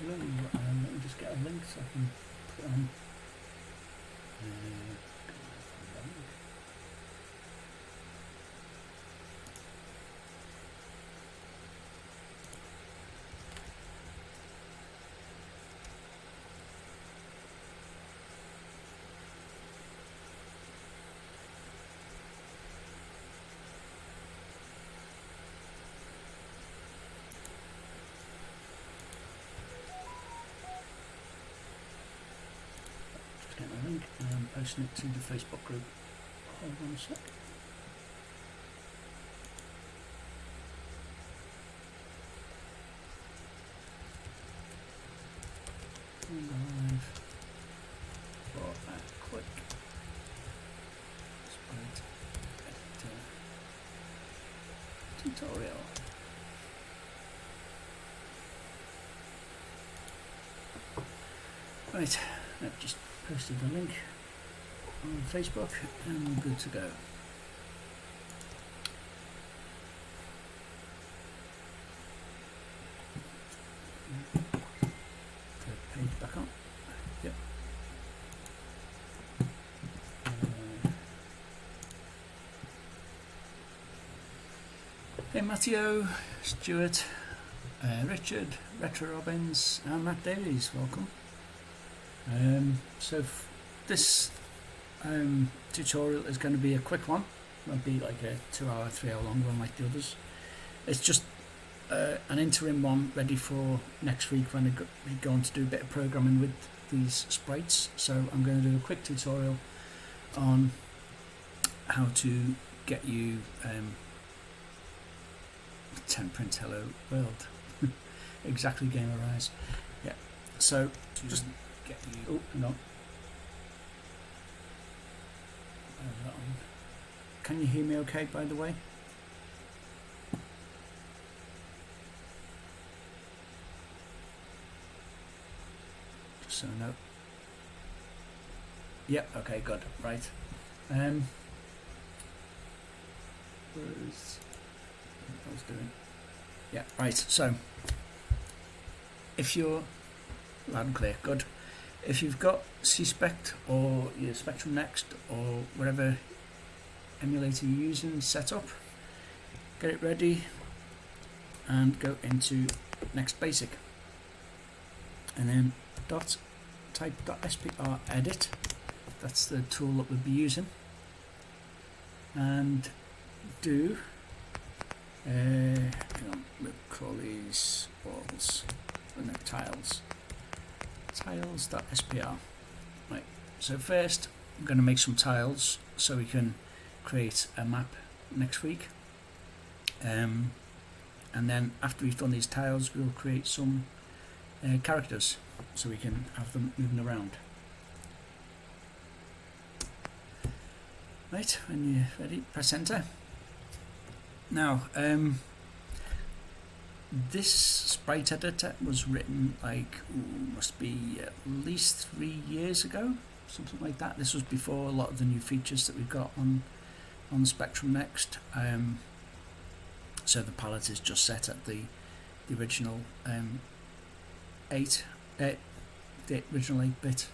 Let me just get a link so I can put it on. Just get my link and I'm posting it to the Facebook group. Hold on a sec. Live for a quick Sprite Editor tutorial. Right, I've just posted the link on Facebook and we're good to go. Page back on. Yep. Hey Matteo, Stuart, Richard, Retro Robbins and Matt Davies, welcome. So this tutorial is going to be a quick one. It won't be like a 2 hour, 3 hour long one like the others. It's just an interim one ready for next week when we're going to do a bit of programming with these sprites. So I'm going to do a quick tutorial on how to get you 10 print hello world. Exactly, Gamer Rise. Yeah. So just get you. Oh, hang on. Can you hear me okay, by the way? Just so I know. Yep, okay, good. Right. Where is what I was doing? Yeah, right. So if you're loud and clear, good. If you've got C-Spect or your Spectrum Next or whatever emulator you're using set up, get it ready and go into Next Basic and then type .spredit. That's the tool that we'll be using, and do we'll call these walls and then tiles.spr. Right, so first I'm going to make some tiles so we can create a map next week, and then after we've done these tiles we'll create some characters so we can have them moving around. Right, when you're ready, press enter. Now, this Sprite Editor was written like, must be at least 3 years ago, something like that. This was before a lot of the new features that we've got on Spectrum Next. So the palette is just set at the original the original 8-bit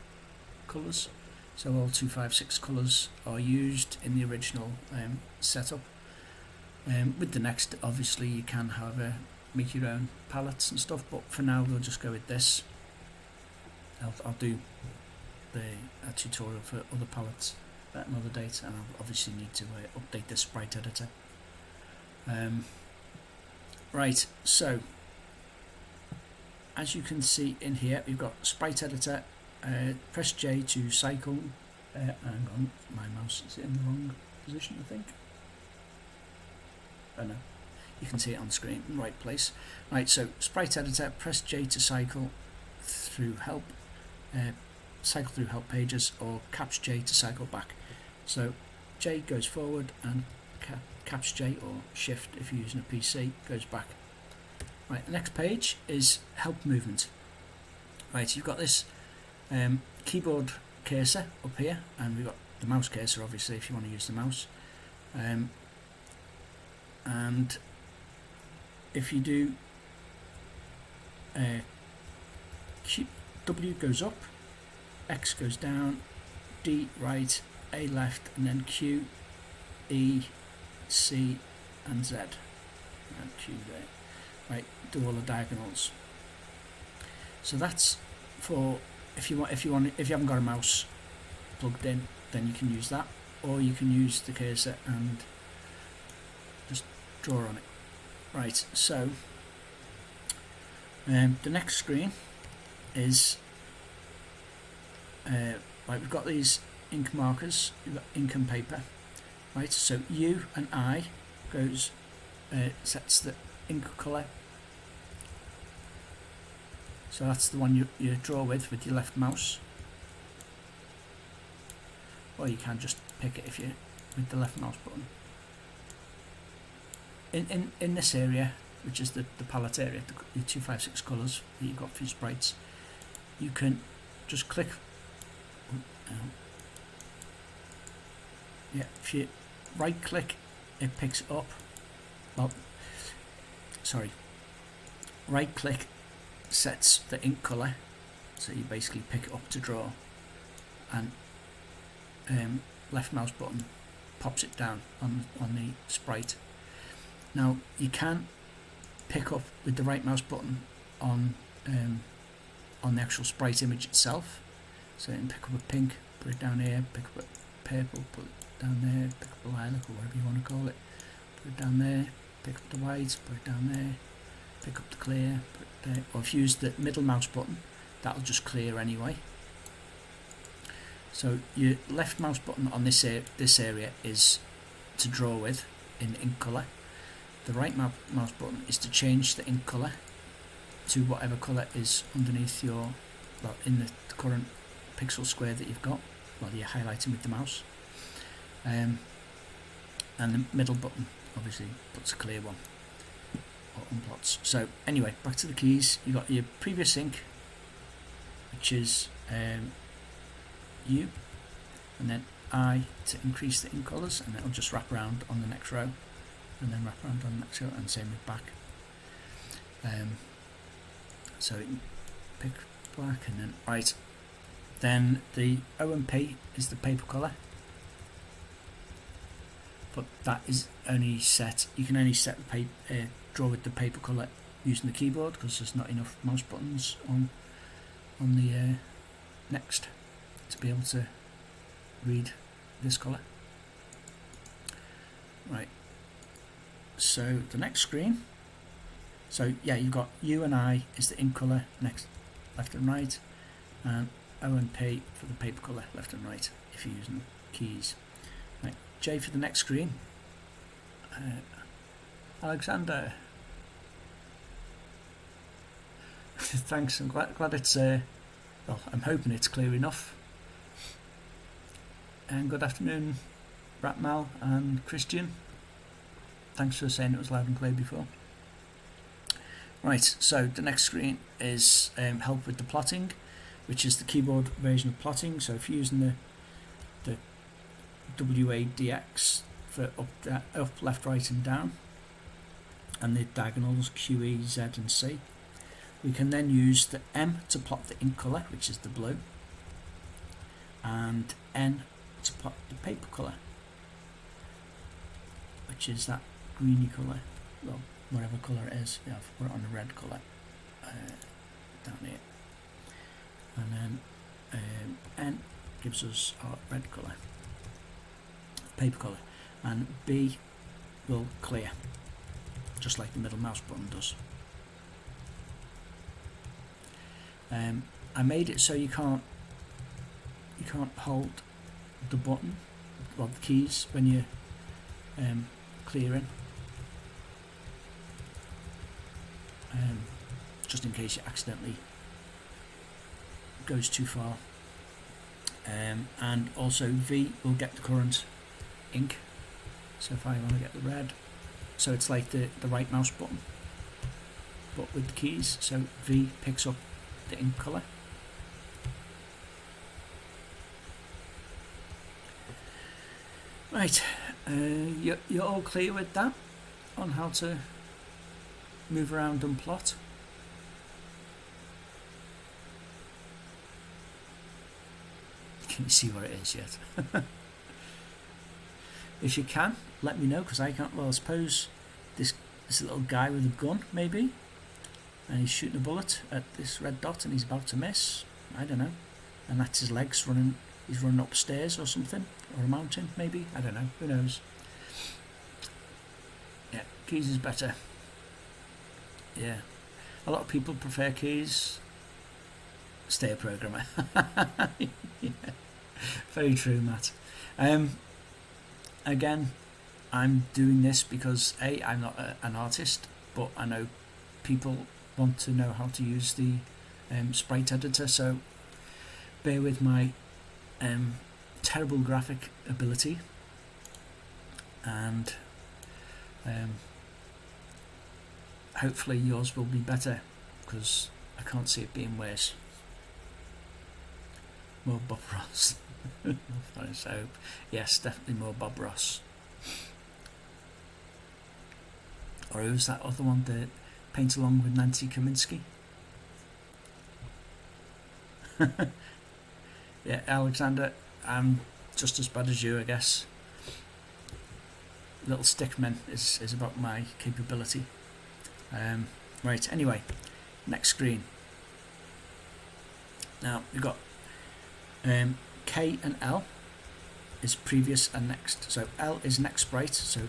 colours. So all 256 colours are used in the original setup. With the Next, obviously you can, however, make your own palettes and stuff, but for now we'll just go with this. I'll do a tutorial for other palettes at another date, and I'll obviously need to update the Sprite Editor. Right, so as you can see in here, we've got Sprite Editor. Press J to cycle. Hang on, my mouse is in the wrong position, I think. Oh no, you can see it on screen, in the right place. Right, so Sprite Editor, press J to cycle through help pages, or caps J to cycle back. So J goes forward and caps J or shift if you're using a PC goes back. Right, the next page is help movement. Right, you've got this keyboard cursor up here, and we've got the mouse cursor obviously if you want to use the mouse, and if you do W goes up, X goes down, D right, A left, and then Q, E, C, and Z. And Q there. Right, do all the diagonals. So that's for if you haven't got a mouse plugged in, then you can use that, or you can use the cursor and just draw on it. Right, so the next screen is right, we've got these ink markers, we've got ink and paper. Right, so U and I goes sets the ink colour. So that's the one you draw with your left mouse, or you can just pick it if you with the left mouse button. In this area, which is the palette area, the 256 colours that you've got for your sprites, you can just click. Yeah, if you right click, it picks it up. Well, sorry, right click sets the ink colour, so you basically pick it up to draw, and left mouse button pops it down on the sprite. Now you can pick up with the right mouse button on the actual sprite image itself, so you can pick up a pink, put it down here, pick up a purple, put it down there, pick up a lilac or whatever you want to call it, put it down there, pick up the white, put it down there, pick up the clear, put it there. Or if you use the middle mouse button, that'll just clear anyway. So your left mouse button on this area is to draw with in ink colour. The right mouse button is to change the ink colour to whatever colour is underneath your, well, in the current pixel square that you've got, well, you're highlighting with the mouse. And the middle button obviously puts a clear one or unplots. So anyway, back to the keys. You've got your previous ink, which is U, and then I to increase the ink colours, and it'll just wrap around on the next row, and then wrap around on the next row, and same with back. So you can pick black, and then right. Then the O and P is the paper colour, but that is only set. You can only set the paper, draw with the paper colour using the keyboard, because there's not enough mouse buttons on the next to be able to read this colour. Right. So the next screen. So yeah, you've got U and I is the ink colour, next left and right, and O and P for the paper colour, left and right, if you're using keys. Right, J for the next screen. Alexander. Thanks, I'm glad it's, well, I'm hoping it's clear enough. And good afternoon, Bratmal and Christian. Thanks for saying it was loud and clear before. Right, so the next screen is help with the plotting, which is the keyboard version of plotting. So if you're using the WADX for up, left, right and down, and the diagonals Q, E, Z and C, we can then use the M to plot the ink colour, which is the blue, and N to plot the paper colour, which is that greeny colour, well, whatever colour it is. Yeah, I've put it on the red colour down here, and then N gives us our red colour, paper colour, and B will clear, just like the middle mouse button does. I made it so you can't hold the button, well, the keys when you're clearing, just in case you accidentally goes too far. And also V will get the current ink. So if I want to get the red, so it's like the right mouse button, but with the keys. So V picks up the ink colour. Right, you're all clear with that on how to move around and plot? Can you see what it is yet? If you can, let me know, because I can't. Well, I suppose this little guy with a gun, maybe, and he's shooting a bullet at this red dot and he's about to miss. I don't know. And that's his legs running. He's running upstairs or something, or a mountain maybe. I don't know. Who knows? Yeah, keys is better. Yeah, a lot of people prefer keys. Stay a programmer. Yeah. Very true, Matt. Again, I'm doing this because I'm not an artist, but I know people want to know how to use the Sprite Editor, so bear with my terrible graphic ability, and hopefully yours will be better, because I can't see it being worse. More Bob Ross. So yes, definitely more Bob Ross. Or who's that other one, the Paint Along with Nancy Kaminsky? Yeah, Alexander, I'm just as bad as you, I guess. Little stickman is about my capability. Right, anyway, next screen. Now we've got K and L is previous and next. So L is next sprite. So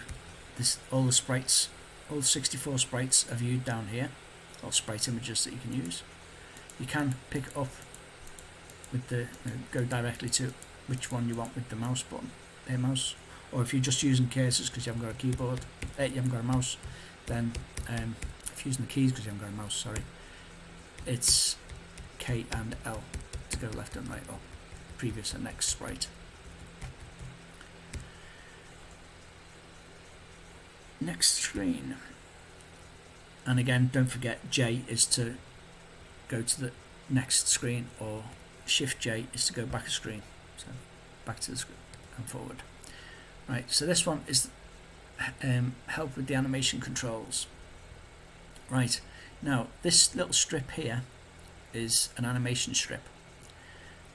this all the sprites, all 64 sprites are viewed down here, or sprite images that you can use. You can pick up with the go directly to which one you want with the mouse button, mouse. Or if you're just using cursors because you haven't got a keyboard, you haven't got a mouse, then if you're using the keys because you haven't got a mouse, sorry, it's K and L to go left and right, or previous and next sprite. Next screen. And again, don't forget J is to go to the next screen, or Shift J is to go back a screen. So back to the screen and forward. Right, so this one is help with the animation controls. Right, now this little strip here is an animation strip.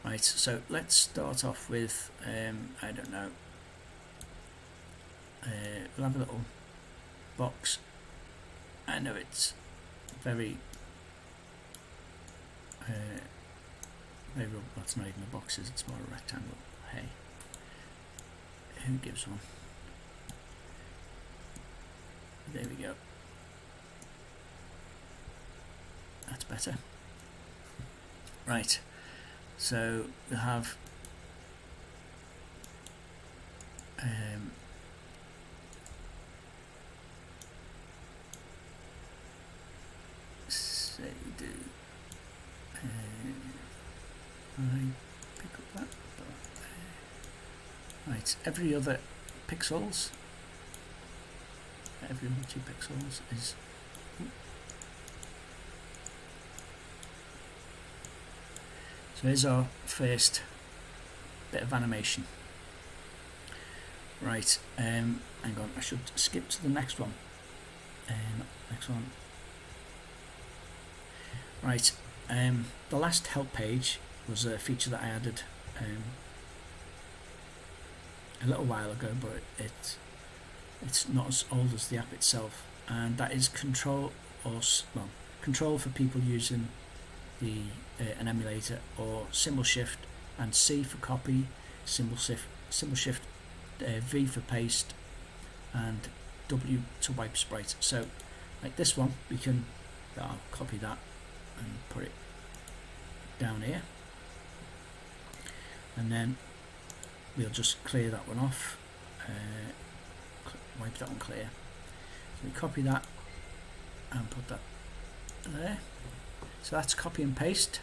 Right, so let's start off with, I don't know, we'll have a little box. I know it's very, well, it's not even a box, it's more a rectangle. Hey, who gives one? There we go. That's better. Right, so we have say do I pick up that? Right, every other pixels, every other 2 pixels is. So here's our first bit of animation. Right, hang on, I should skip to the next one. Next one. Right, the last help page was a feature that I added a little while ago, but it's not as old as the app itself, and that is control for people using the an emulator, or symbol shift and C for copy, symbol shift V for paste, and W to wipe sprite. So like this one, we can I'll copy that and put it down here, and then we'll just clear that one off, wipe that one clear. So we copy that and put that there. So that's copy and paste.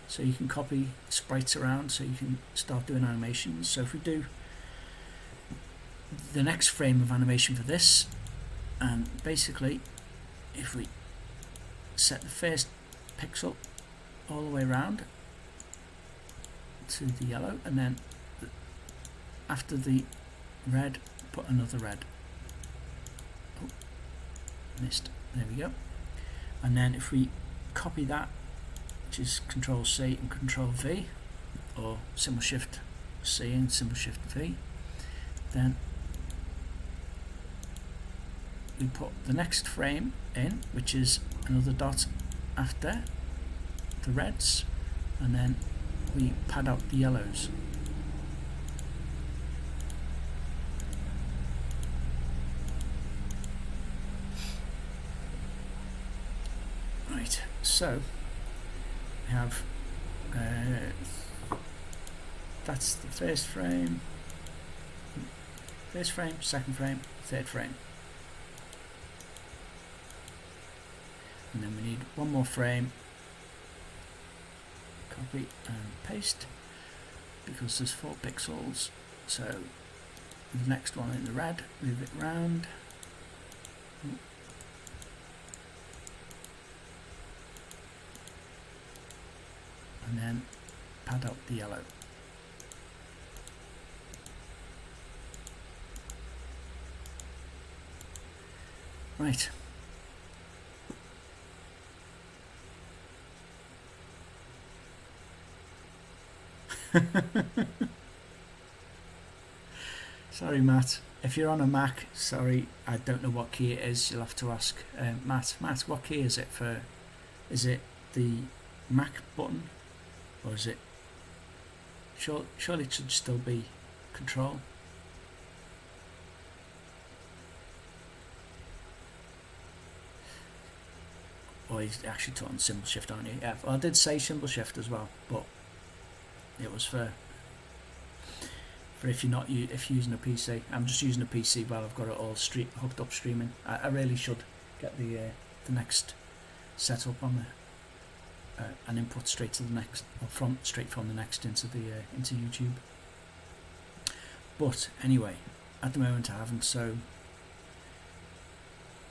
So you can copy sprites around, so you can start doing animations. So if we do the next frame of animation for this, and basically if we set the first pixel all the way around to the yellow, and then after the red put another red. Oh, missed. There we go. And then if we copy that, which is Control C and Control V, or symbol shift C and symbol shift V. Then we put the next frame in, which is another dot after the reds, and then we pad out the yellows. Right, so we have that's the first frame, second frame, third frame, and then we need one more frame. Copy and paste, because there's 4 pixels. So the next one in the red, move it round. And then pad out the yellow. Right. Sorry, Matt. If you're on a Mac, sorry, I don't know what key it is. You'll have to ask Matt. Matt, what key is it for? Is it the Mac button, or is it? Surely it should still be Control. Or he's actually taught on symbol shift, aren't you? Yeah. Well, I did say symbol shift as well, but it was for if you're using a PC. I'm just using a PC while I've got it all hooked up streaming. I really should get the next setup on an input straight to the next, or straight from the next into YouTube. But anyway, at the moment I haven't. So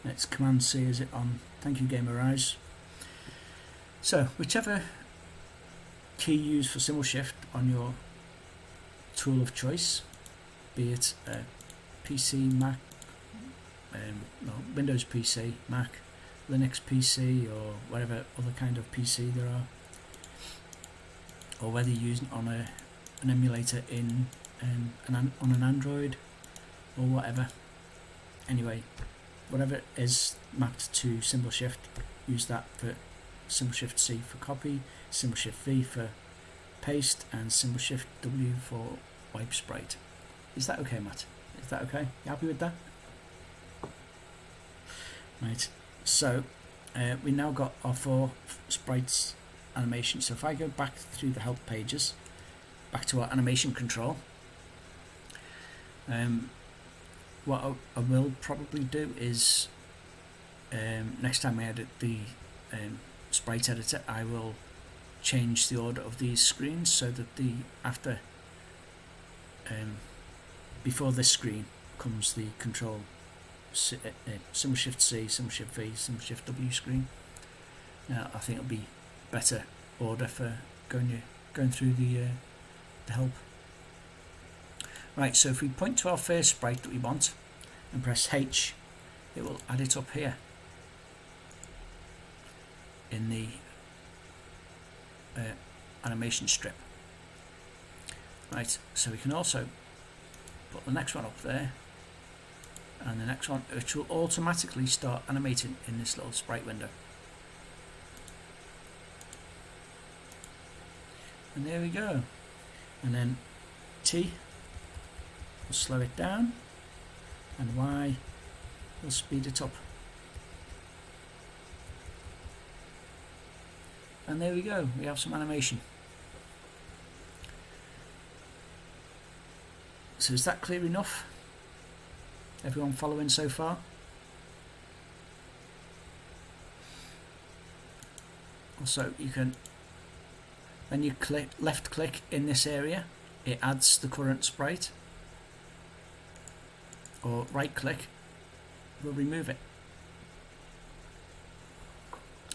let's Command C. Is it on? Thank you, Gamer Eyes. So whichever key you use for symbol shift on your tool of choice, be it PC, Mac, Windows PC, Mac, Linux PC, or whatever other kind of PC there are, or whether you're using on an emulator on an Android or whatever. Anyway, whatever is mapped to symbol shift, use that for symbol shift C for copy, symbol shift V for paste, and symbol shift W for wipe sprite. Is that okay, Matt? Is that okay? You happy with that? Right, so we now got our 4 sprites animation. So if I go back through the help pages, back to our animation control, what I will probably do is next time I edit the Sprite Editor, I will change the order of these screens so that before this screen comes the control symbol shift C, symbol shift V, symbol shift W screen. Now I think it'll be better order for going through the help. Right, so if we point to our first sprite that we want and press H, it will add it up here in the animation strip. Right, so we can also put the next one up there, and the next one, which will automatically start animating in this little sprite window. And there we go. And then T will slow it down, and Y will speed it up. And there we go, we have some animation. So is that clear enough? Everyone following so far? Also, you can, when you left click in this area, it adds the current sprite, or right click will remove it.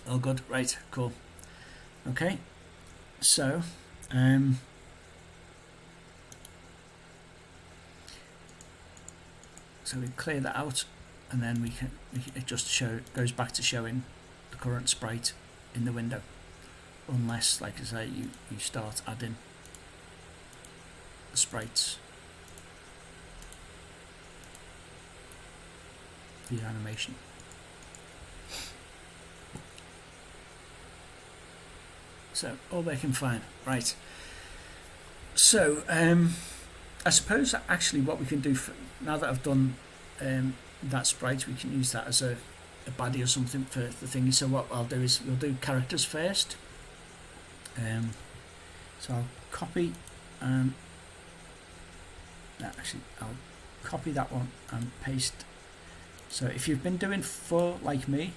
All good, right, cool. Okay, so so we clear that out, and then it just goes back to showing the current sprite in the window, unless, like I say, you start adding the sprites for your animation. So all working fine, right? So I suppose that actually what we can do now that I've done that sprite, we can use that as a baddie or something for the thingy. So what I'll do is we'll do characters first. So I'll copy and actually I'll copy that one and paste. So if you've been doing 4 like me,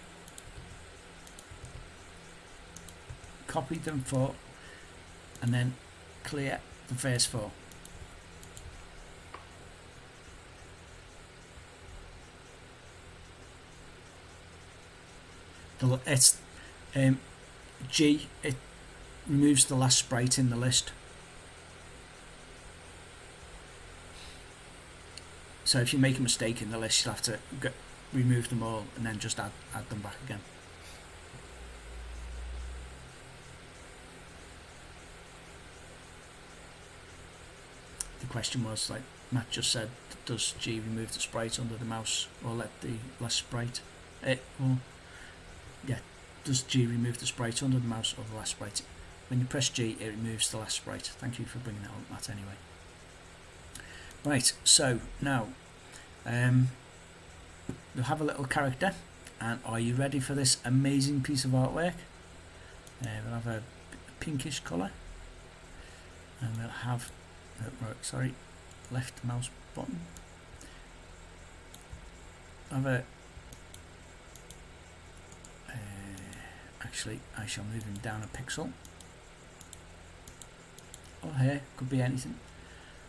copy them 4 and then clear the first 4. It's G, it removes the last sprite in the list. So if you make a mistake in the list, you'll have to remove them all and then just add them back again. The question was, like Matt just said, does G remove the sprite under the mouse or let the last sprite? Does G remove the sprite under the mouse or the last sprite? When you press G, it removes the last sprite. Thank you for bringing that up, Matt, anyway. Right, so now we'll have a little character, and are you ready for this amazing piece of artwork? We'll have a pinkish colour, and we'll have left mouse button. Have a actually I shall move him down a pixel. Or here, could be anything.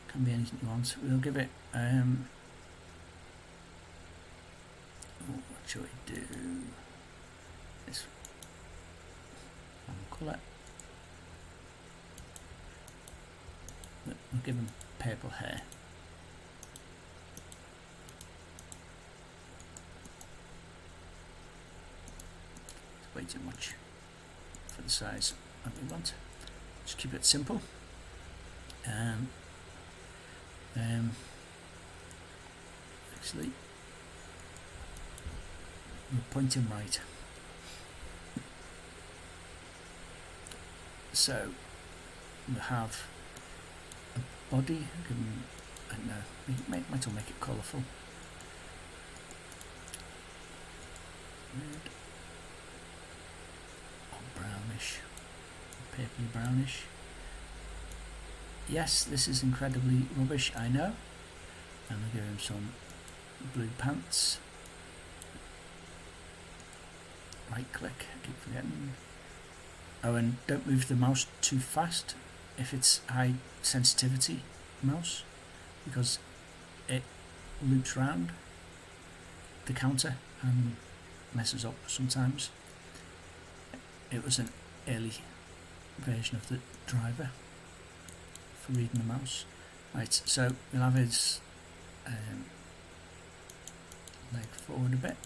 Can be anything you want. We'll give it what shall we do? This one colour. We'll give him purple hair. It's way too much for the size that we want. Just keep it simple. Actually, we'll point him right. So we'll have a body. Give him, I don't know, might as well make it colourful. Red or brownish, purpley brownish. Yes, this is incredibly rubbish, I know. And we'll give him some blue pants. Right click, I keep forgetting. Oh, and don't move the mouse too fast if it's high sensitivity mouse, because it loops round the counter and messes up sometimes. It was an early version of the driver for reading the mouse. Right, so we'll have his leg forward a bit.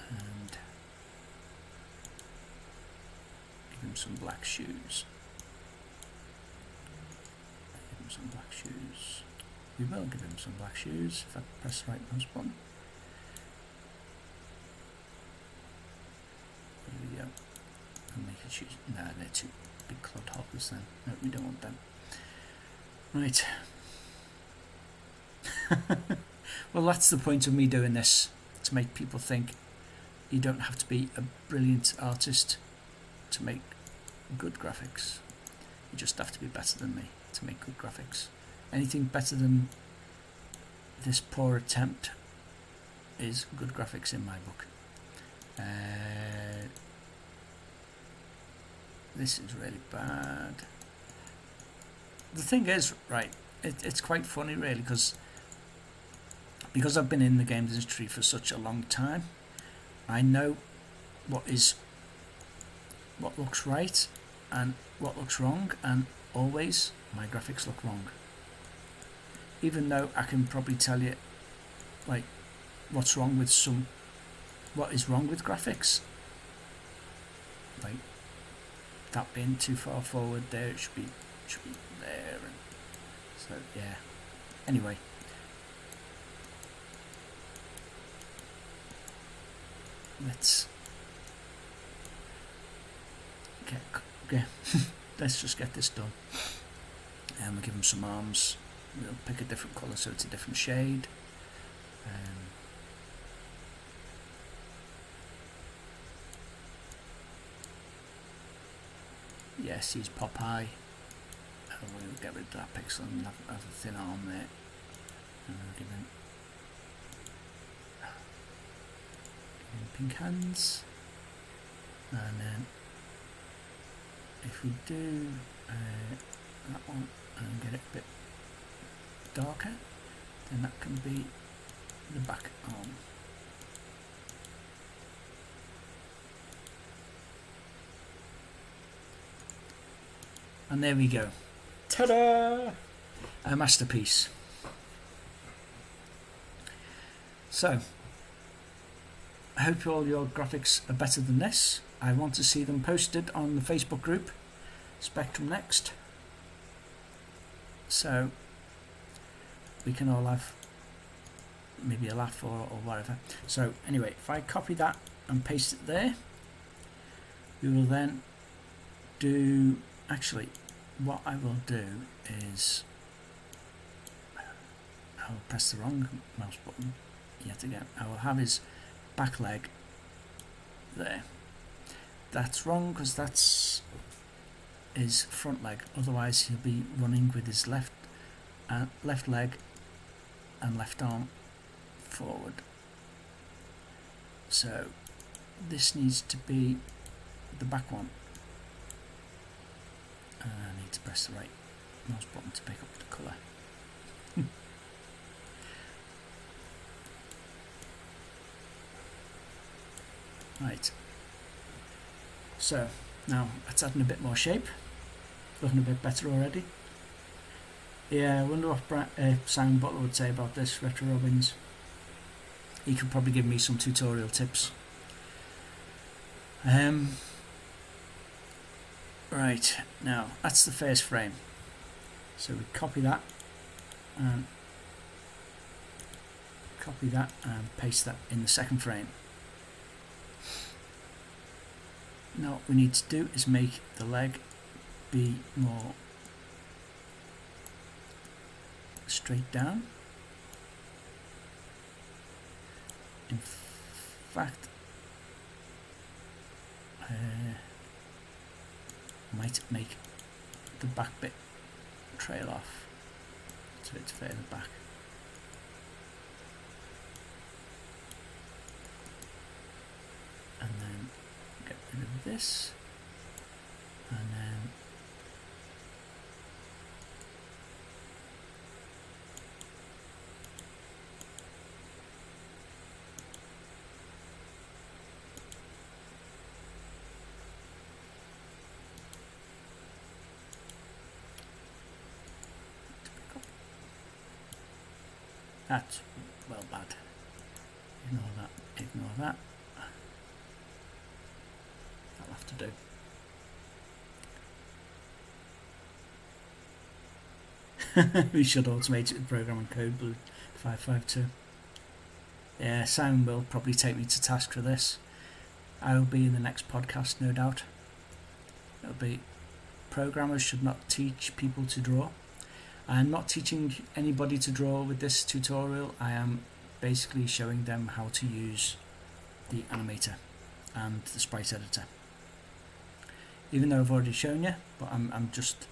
And give him some black shoes. Give him some black shoes. We will give him some black shoes if I press the right mouse button. There we go. And make it shoes. No, they're too big clod hoppers then. No, we don't want them. Right. Well, that's the point of me doing this, to make people think you don't have to be a brilliant artist to make good graphics. You just have to be better than me to make good graphics. Anything better than this poor attempt is good graphics in my book. This is really bad. The thing is, right, it's quite funny really, because I've been in the games industry for such a long time. I know what looks right and what looks wrong, and always my graphics look wrong. Even though I can probably tell you like what is wrong with graphics, like that being too far forward there. It should be there. And so yeah. Anyway. Let's let's just get this done. And we'll give them some arms. We'll pick a different colour so it's a different shade. Yes, he's Popeye. We'll get rid of that pixel and have a thin arm there. And we'll give him pink hands. And then if we do that one and get it a bit darker, then that can be the back arm. And there we go. Ta-da! A masterpiece. So, I hope all your graphics are better than this. I want to see them posted on the Facebook group, Spectrum Next. So, we can all have maybe a laugh or whatever. So, anyway, if I copy that and paste it there, we will then do... Actually, what I will do is I will press the wrong mouse button yet again. I will have his back leg there. That's wrong because that's his front leg. Otherwise, he'll be running with his left leg and left arm forward. So this needs to be the back one. I need to press the right mouse button to pick up the colour. Right. So now that's adding a bit more shape. Looking a bit better already. Yeah, I wonder what Simon Butler would say about this, Retro Robbins. He could probably give me some tutorial tips. Right, now that's the first frame. So we copy that and paste that in the second frame. Now what we need to do is make the leg be more straight down. In fact, might make the back bit trail off so it's further back. And then get rid of this, and then that's well bad. Ignore that, ignore that. That'll have to do. We should automate it with programming code blue 552. Yeah, Simon will probably take me to task for this. I will be in the next podcast, no doubt. It'll be programmers should not teach people to draw. I'm not teaching anybody to draw with this tutorial. I am basically showing them how to use the animator and the sprite editor. Even though I've already shown you, but I'm just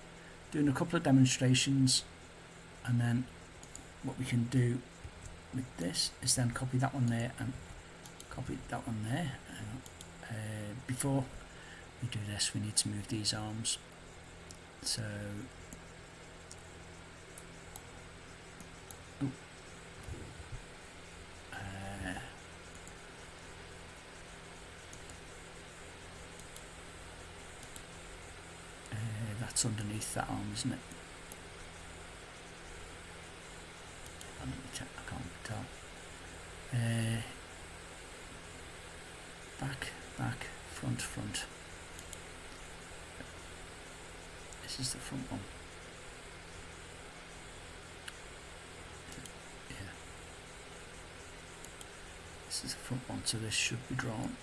doing a couple of demonstrations, and then what we can do with this is then copy that one there and copy that one there. Before we do this, we need to move these arms. So that's underneath that arm, isn't it? Let me check, I can't tell. Back, front. This is the front one. Yeah. This is the front one, so this should be drawn.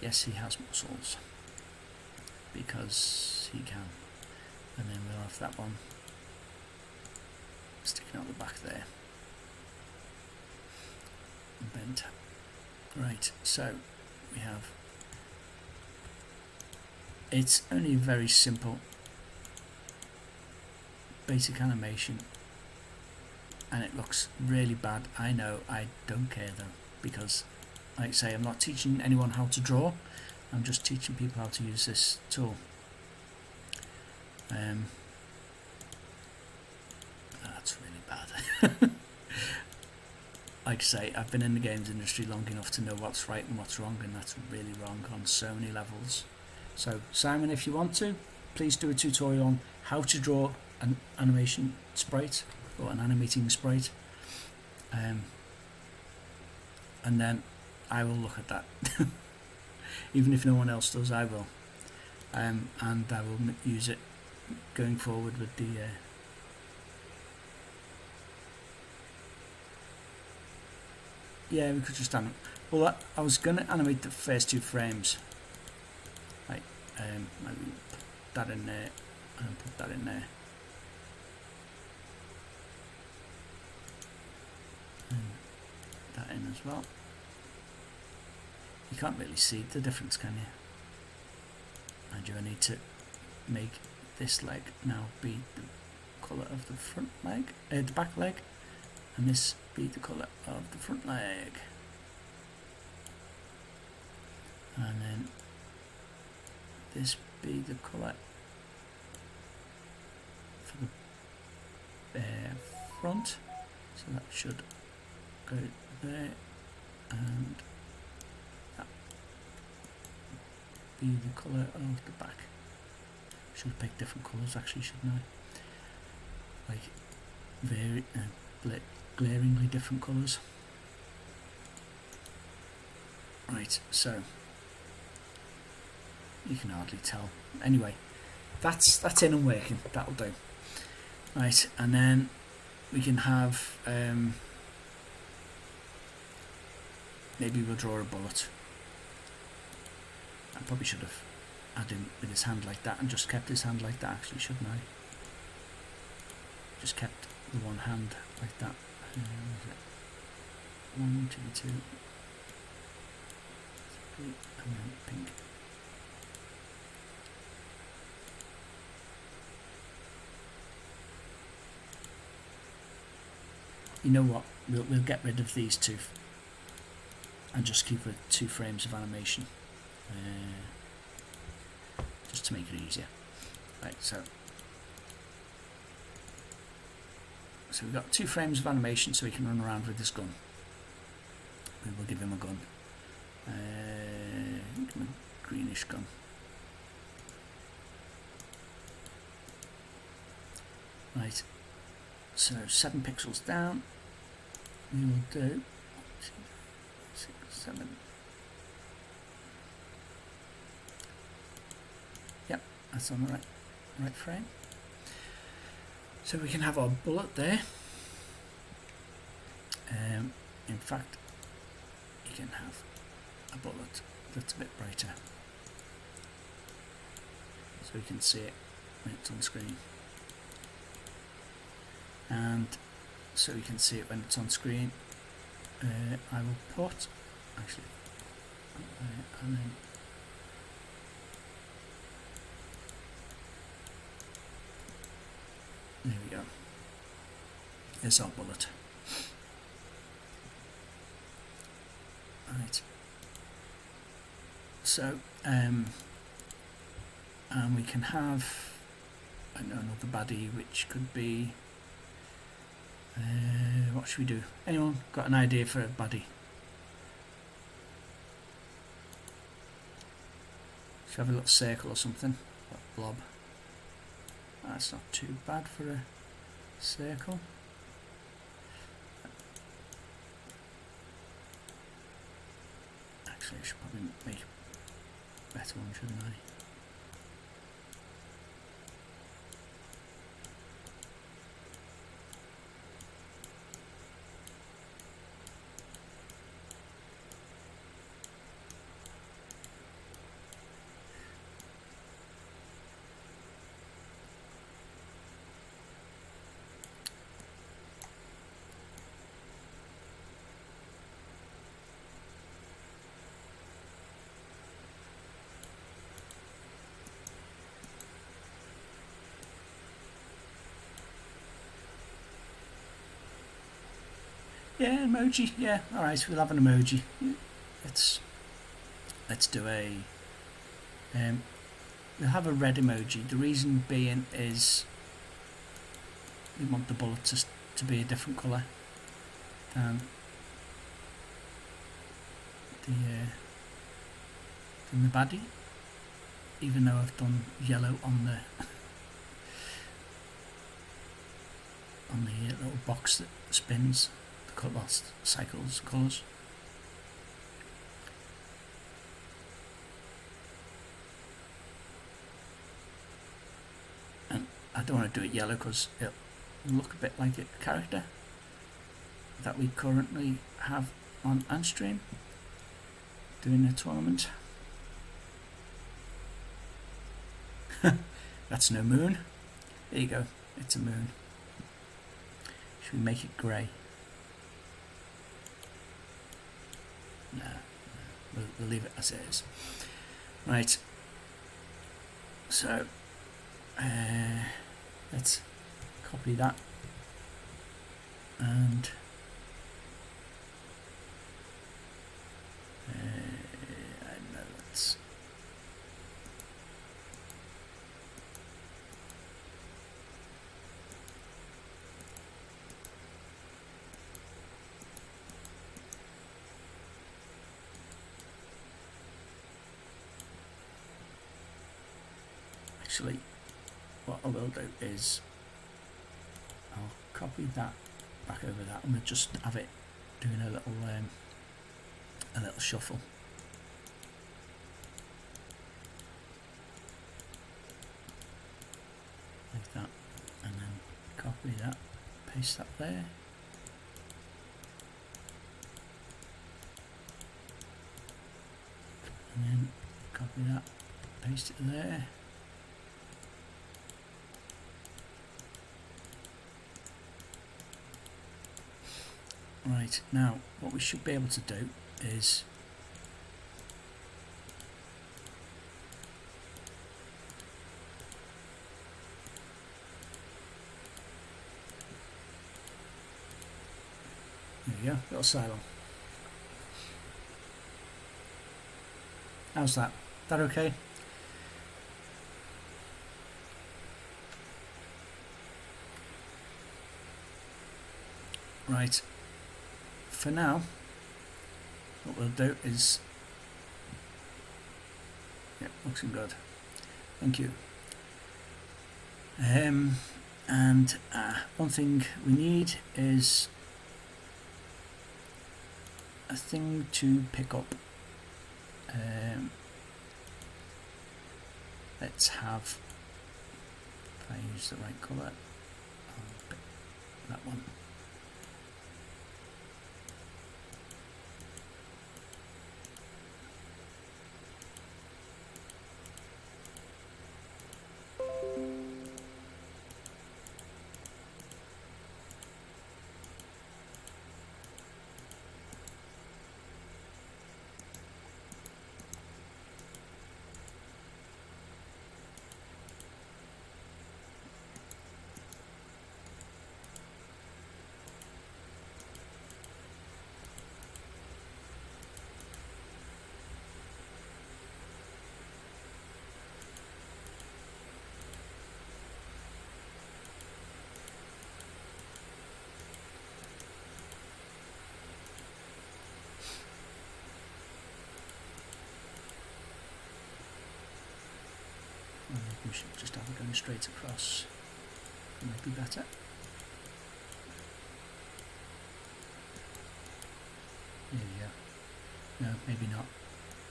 Yes, he has muscles, because he can. And then we'll have that one sticking out the back there. Bent. Right, so we have, it's only very simple basic animation, and it looks really bad. I know, I don't care though, because like I say, I'm not teaching anyone how to draw, I'm just teaching people how to use this tool. That's really bad. Like I say, I've been in the games industry long enough to know what's right and what's wrong, and that's really wrong on so many levels. So Simon, if you want to, please do a tutorial on how to draw an animation sprite or an animating sprite, and then I will look at that. Even if no one else does, I will, and I will use it going forward with the yeah, we could just animate. Well, I was going to animate the first 2 frames. Right, maybe put that in there and put that in there. And that in as well. You can't really see the difference, can you? And you need to make this leg now be the colour of the front leg, the back leg, and this be the colour of the front leg, and then this be the colour for the front, so that should go there, and that be the colour of the back. Should pick different colours actually, shouldn't I? Like very glaringly different colours. Right, so you can hardly tell. Anyway, that's in and working. That'll do. Right, and then we can have maybe we'll draw a bullet. I probably should have had him with his hand like that and just kept his hand like that, actually, shouldn't I? Just kept the one hand like that. 1, 2, 2, 3, and then pink. You know what? We'll get rid of these 2 and just keep it 2 frames of animation, just to make it easier. Right, so we've got 2 frames of animation, so he can run around with his gun. We will give him a gun, give him a greenish gun. Right, so 7 pixels down, we will do 6, 7. Yep, that's on the right frame. So we can have our bullet there. In fact, you can have a bullet that's a bit brighter, so we can see it when it's on screen. And so we can see it when it's on screen. I will put, actually, and then there we go. There's our bullet. Right. So, and we can have another baddie, which could be. What should we do? Anyone got an idea for a baddie? Should have a little circle or something, a blob. That's not too bad for a circle. Actually, I should probably make a better one, shouldn't I? Yeah, emoji. Yeah, all right. We'll have an emoji. Let's do a. We'll have a red emoji. The reason being is we want the bullet to be a different colour than the baddie. Even though I've done yellow on the little box that spins. Well, cycles colours. And I don't want to do it yellow because it'll look a bit like a character that we currently have on Unstream doing a tournament. That's no moon. There you go. It's a moon. Should we make it grey? No, we'll leave it as it is. Right. So let's copy that and let's actually, what I will do is I'll copy that back over that, and we'll just have it doing a little shuffle. Like that, and then copy that, paste that there. And then copy that, paste it there. Right, now what we should be able to do is there we go, little silo. How's that? That okay? Right. For now, what we'll do is, yeah, looks good. Thank you. And one thing we need is a thing to pick up. Let's have, if I use the right colour, I'll pick that one. We should just have it going straight across. That might be better. There we go. No, maybe not.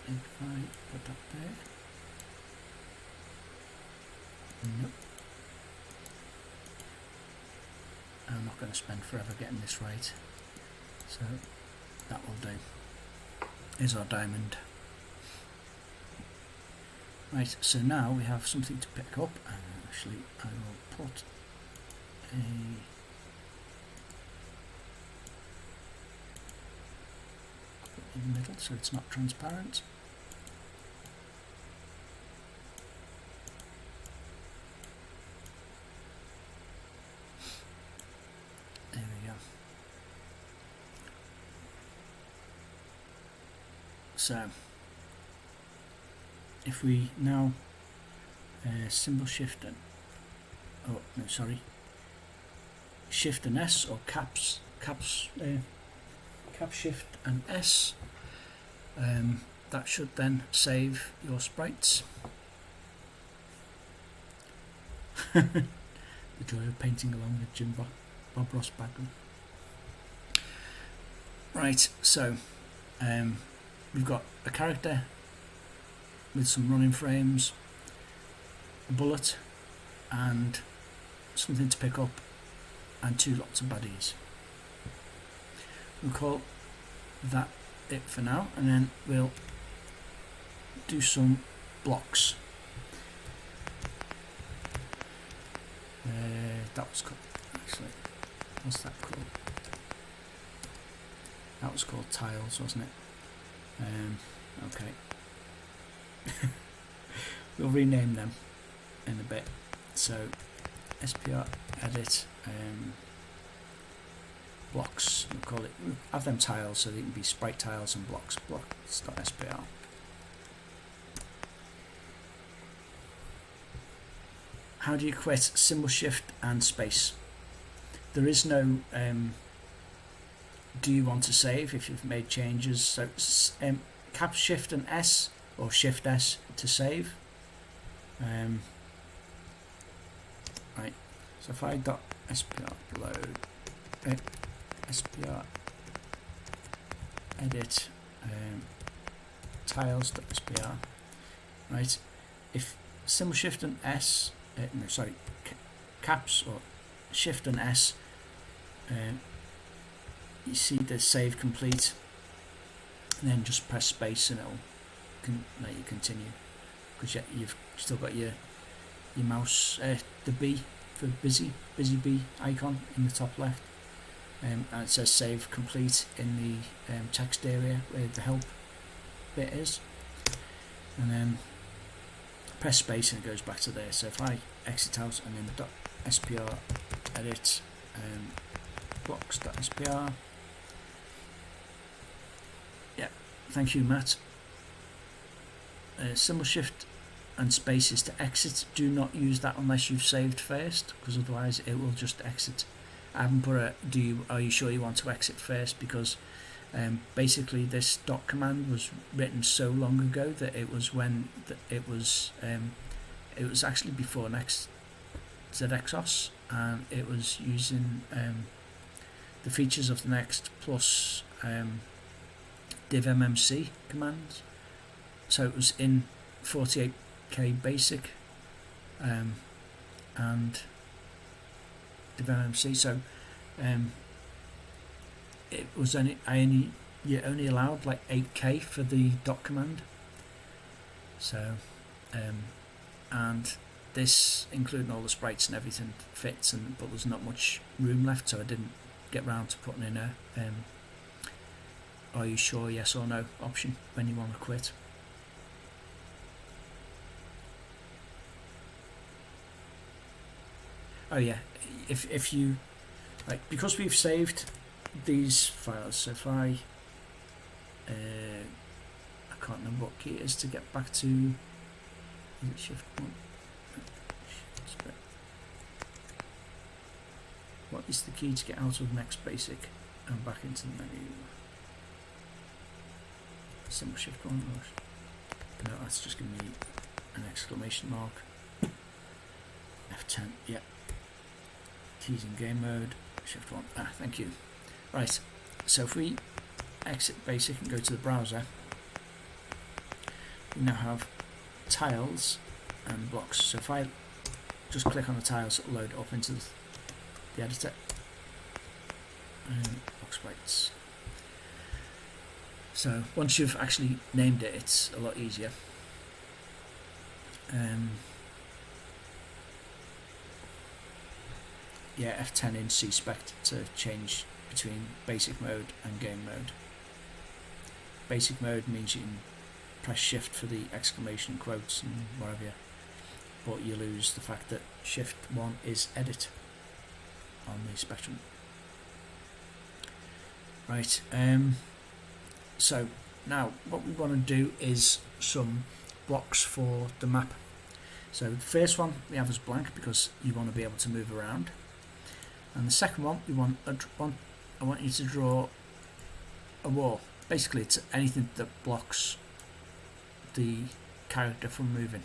if I put that there. Nope. I'm not going to spend forever getting this right, so that will do. Here's our diamond. Right, so now we have something to pick up, and actually I will put a in the middle so it's not transparent. There we go. So if we now symbol shift and shift and S, or cap shift and S, that should then save your sprites. The joy of painting along with Jim Bob Ross background. Right, so we've got a character with some running frames, a bullet, and something to pick up, and 2 lots of baddies. We'll call that it for now, and then we'll do some blocks. That was called, actually, what's that called? That was called tiles, wasn't it? Okay. We'll rename them in a bit. So Sprite Edit blocks, we'll have them tiles so they can be sprite tiles and blocks, blocks.spr. How do you quit symbol shift and space? There is no do you want to save if you've made changes, so cap shift and S or shift S to save. Right, so if I dot spr load spr edit tiles.spr, right, if symbol shift and S caps or shift and S, you see the save complete, and then just press space and it'll let you continue, because you've still got your mouse, the B for busy bee icon in the top left, and it says save complete in the text area where the help bit is, and then press space and it goes back to there. So if I exit out and then .spr edit blocks.spr, yeah, thank you Matt. Symbol shift and space is to exit. Do not use that unless you've saved first, because otherwise it will just exit. I haven't put a are you sure you want to exit first, because basically this dot command was written so long ago that it was when it was actually before ZXOS, and it was using the features of the Next plus divmmc commands. So it was in 48k basic and divmmc. So it was you're only allowed like 8k for the dot command. So and this, including all the sprites and everything, fits, but there's not much room left, so I didn't get round to putting in a are you sure yes or no option when you want to quit. Oh yeah, if you like, because we've saved these files, so if I can't remember what key it is to get back to, is it shift 1? What is the key to get out of Next Basic and back into the menu? Symbol shift 1, no, that's just giving me an exclamation mark. F10, yeah. Keys in game mode, shift 1, thank you. Right, so if we exit Basic and go to the browser, you now have tiles and blocks. So if I just click on the tiles, it'll load up into the editor and block sprites. So once you've actually named it, it's a lot easier. Yeah, F10 in C-Spec to change between basic mode and game mode. Basic mode means you can press shift for the exclamation quotes and whatever, but you lose the fact that shift 1 is edit on the spectrum. Right, so now what we want to do is some blocks for the map. So the first one we have as blank because you want to be able to move around, and the second one we want I want you to draw a wall. Basically it's anything that blocks the character from moving.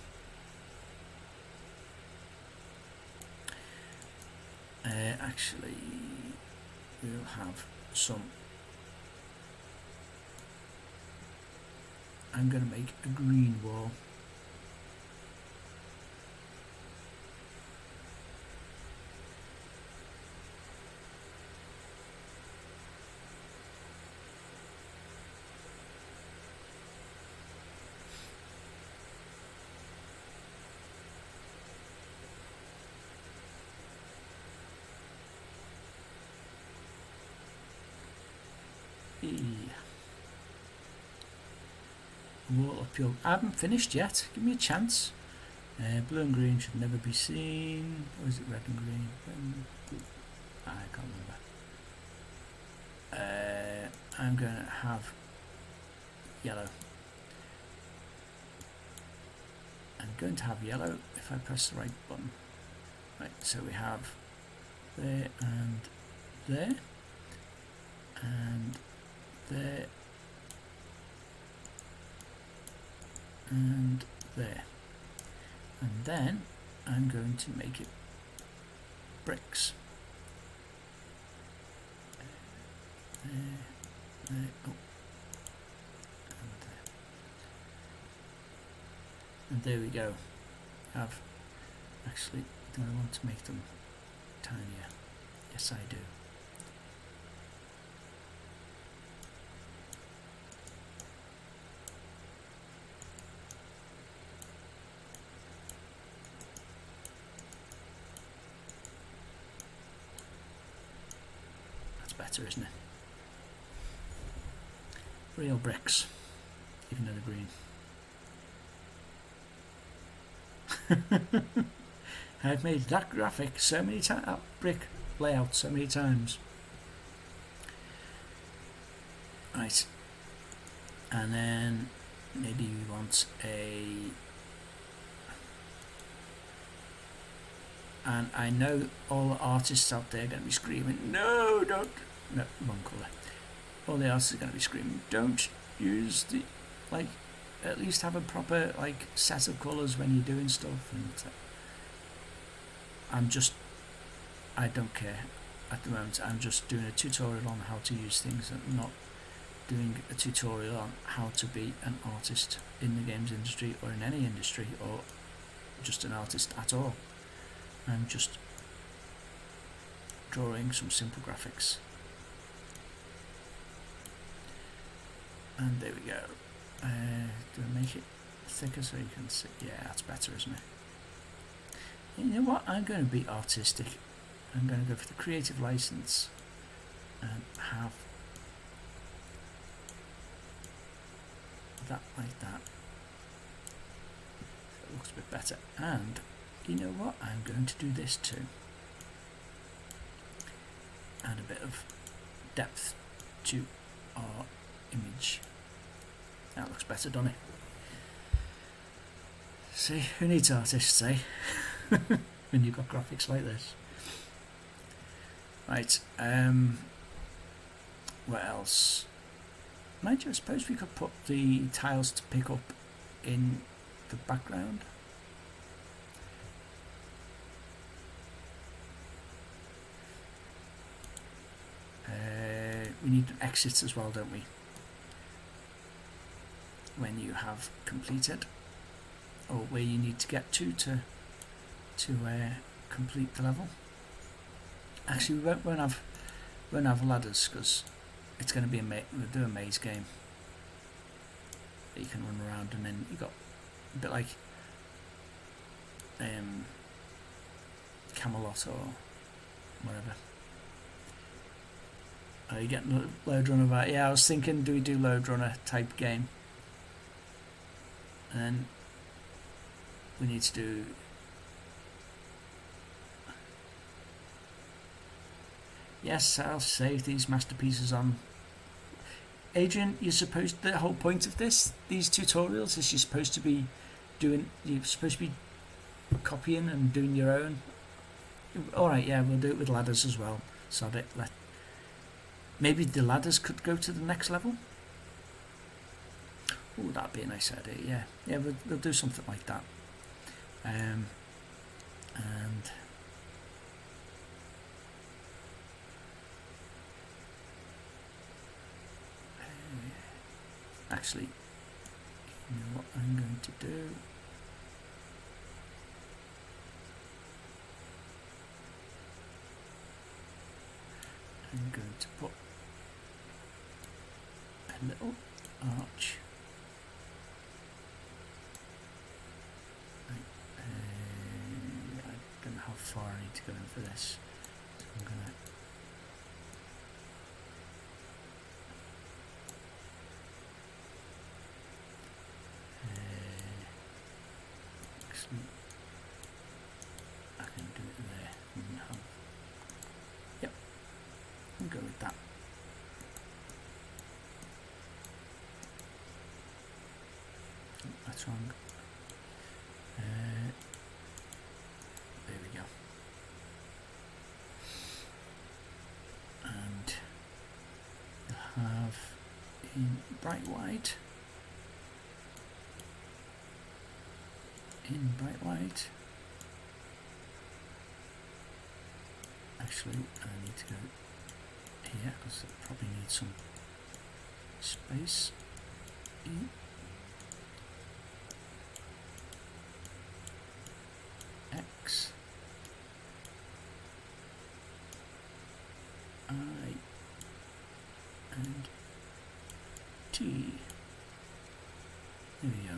Actually we'll have some. I'm going to make a green wall. Wall uphill. I haven't finished yet. Give me a chance. Blue and green should never be seen. Or is it red and green? I can't remember. I'm going to have yellow. I'm going to have yellow if I press the right button. Right, so we have there and there and there and there, and then I'm going to make it bricks. There, oh, and there we go. Actually, do I want to make them tinier? Yes, I do. Better, isn't it? Real bricks, even though they're green. I've made that graphic so many times, that brick layout so many times. Right, and then maybe we want and I know all the artists out there are going to be screaming, no, don't. No, wrong colour. All the artists are going to be screaming, don't use the, like, at least have a proper, like, set of colours when you're doing stuff. And I don't care at the moment. I'm just doing a tutorial on how to use things and not doing a tutorial on how to be an artist in the games industry or in any industry or just an artist at all. I'm just drawing some simple graphics. And there we go. Do I make it thicker so you can see? Yeah, that's better, isn't it? You know what? I'm going to be artistic. I'm going to go for the creative license and have that like that. So it looks a bit better. And you know what? I'm going to do this too. Add a bit of depth to our image. That looks better, doesn't it? See, who needs artists, eh? When you've got graphics like this. Right, what else? Mind you, I suppose we could put the tiles to pick up in the background. We need exits as well, don't we? When you have completed, or where you need to get to complete the level. Actually, we won't have ladders because it's going to be we'll do a maze game that you can run around, and then you got a bit like Camelot or whatever. Are you getting Load Runner right? Yeah, I was thinking, do we do Load Runner type game? And then we need to do yes, I'll save these masterpieces on. Adrian, the whole point of these tutorials is you're supposed to be copying and doing your own. Alright, yeah, we'll do it with ladders as well. So maybe the ladders could go to the next level. Oh, that'd be a nice idea. Yeah, we'll do something like that. And actually, you know what I'm going to do? I'm going to put a little arch. I don't know how far I need to go in for this. So I'm going to actually, I can do it there. Yep, I'll go with that. That's wrong. There we go. And you'll have in bright white. Actually, I need to go here because I probably need some space. X I and T. There we go.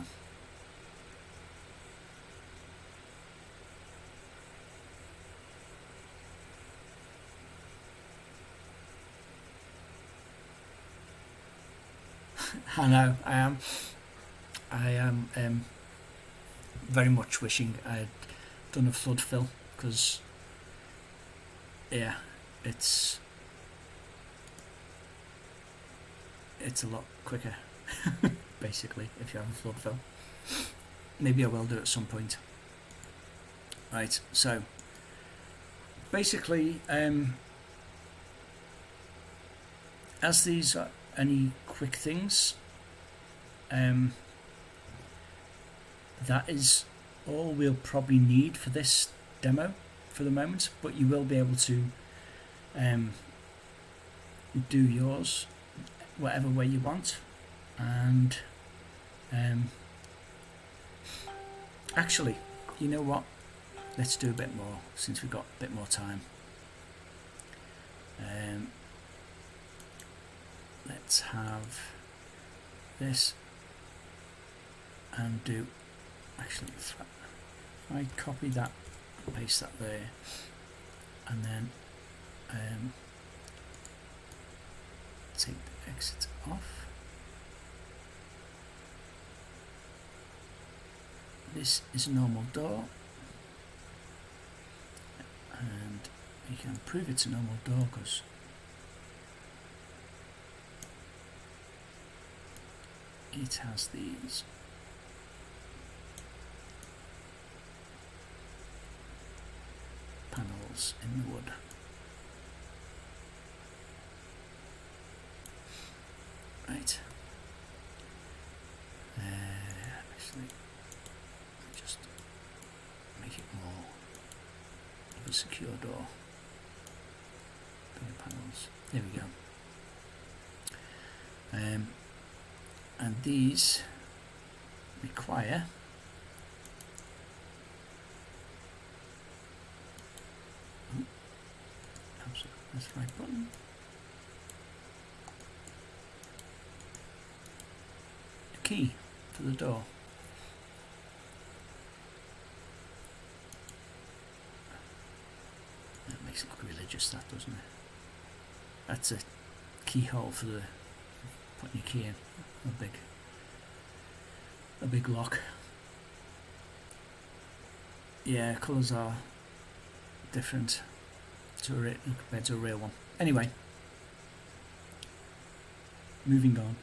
I know, I am very much wishing I had done a flood fill, because yeah, it's a lot quicker basically if you have a flood fill. Maybe I will do it at some point. Right, so basically as these are any quick things, that is all we'll probably need for this demo for the moment, but you will be able to do yours whatever way you want. And actually, you know what, let's do a bit more since we've got a bit more time. Let's have this and do, actually, if I copy that and paste that there, and then take the exit off. This is a normal door, and you can prove it's a normal door because it has these panels in the wood. Right. Actually, let me just make it more of a secure door. Bigger panels. There we go. And these require that's the right button. A key for the door. That makes it look religious, that, doesn't it? That's a keyhole for the putting your key in. A big lock. Yeah, colours are different compared to a real one. Anyway, moving on.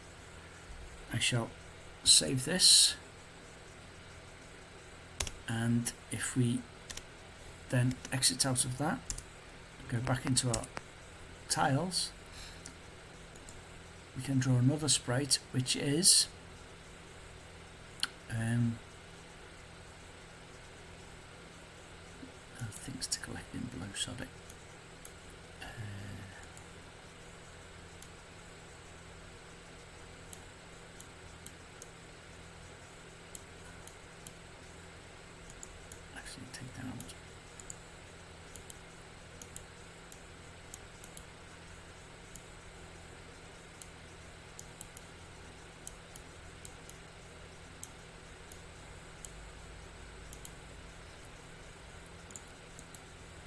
I shall save this, and if we then exit out of that, go back into our tiles, we can draw another sprite, which is things to collect in below, sorry. Actually, take that out.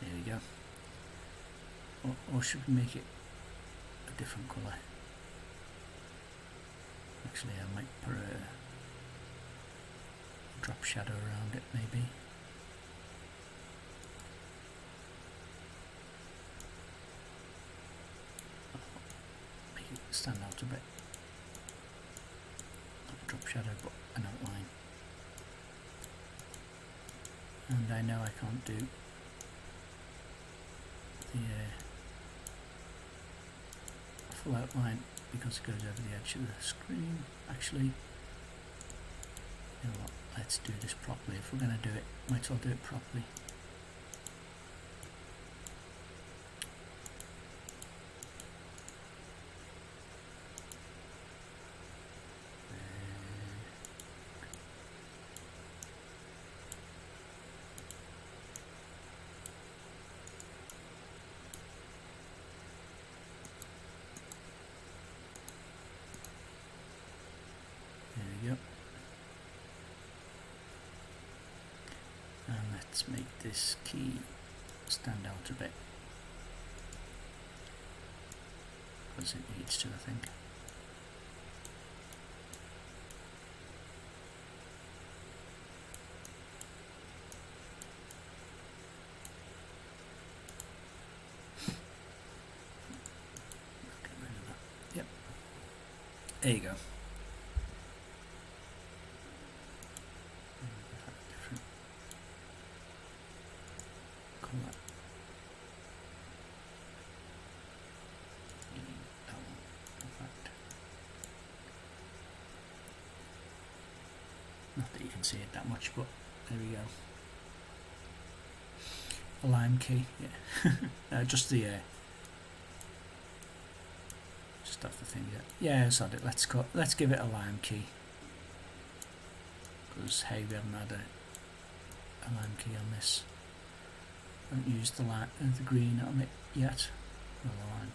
There we go. Or should we make it a different colour? Actually, I might put a drop shadow around it, maybe. Make it stand out a bit. Not a drop shadow, but an outline. And I know I can't do the full outline because it goes over the edge of the screen. Actually, you know what, let's do this properly. If we're going to do it, might as well do it properly. There we go. And let's make this key stand out a bit, because it needs to, I think. Get rid of that. Yep. There you go. Different colour. That one, in fact. Not that you can see it that much, but there we go. A lime key, yeah. Just the just off the thing, yeah. Sod it. Let's give it a lime key, because hey, we haven't had a lime key on this. I haven't used the green on it yet. Or the lime.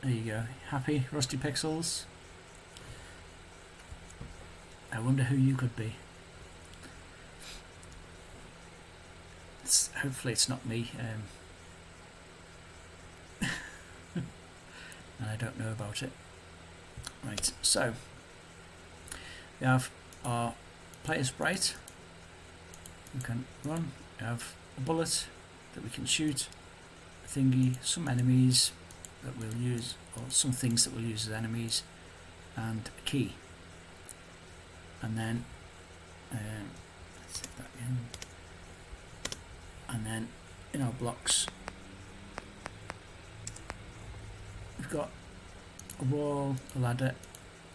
There you go. Happy, Rusty Pixels? I wonder who you could be. Hopefully it's not me. And I don't know about it. Right, so we have our player sprite. We can run. We have a bullet that we can shoot, a thingy, some enemies that we'll use, or some things that we'll use as enemies, and a key. And then let's take that in. And then in our blocks we've got a wall, a ladder,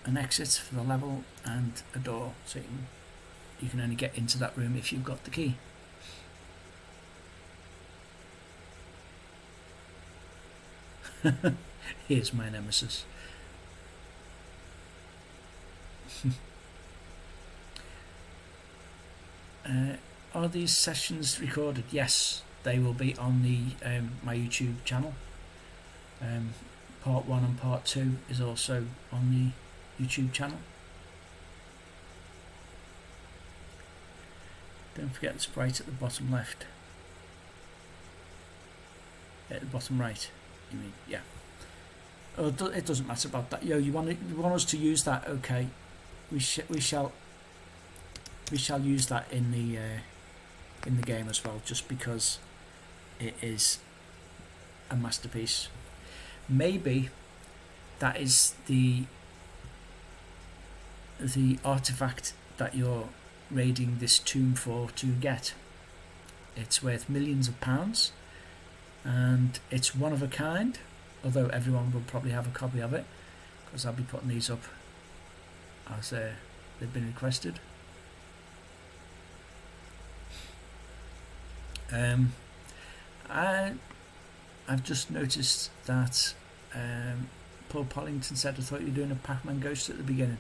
an exit for the level, and a door, so you can only get into that room if you've got the key. Here's my nemesis. Are these sessions recorded? Yes, they will be on the my YouTube channel. Part 1 and part 2 is also on the YouTube channel. Don't forget the sprite at the bottom left. At the bottom right, you mean? Yeah. Oh, it doesn't matter about that. Yo, you want us to use that? Okay, we shall use that in the game as well, just because it is a masterpiece. Maybe that is the artifact that you're raiding this tomb for to get. It's worth millions of pounds, and it's one of a kind, although everyone will probably have a copy of it, because I'll be putting these up as they've been requested. I've just noticed that Paul Pollington said, I thought you were doing a Pac-Man Ghost at the beginning.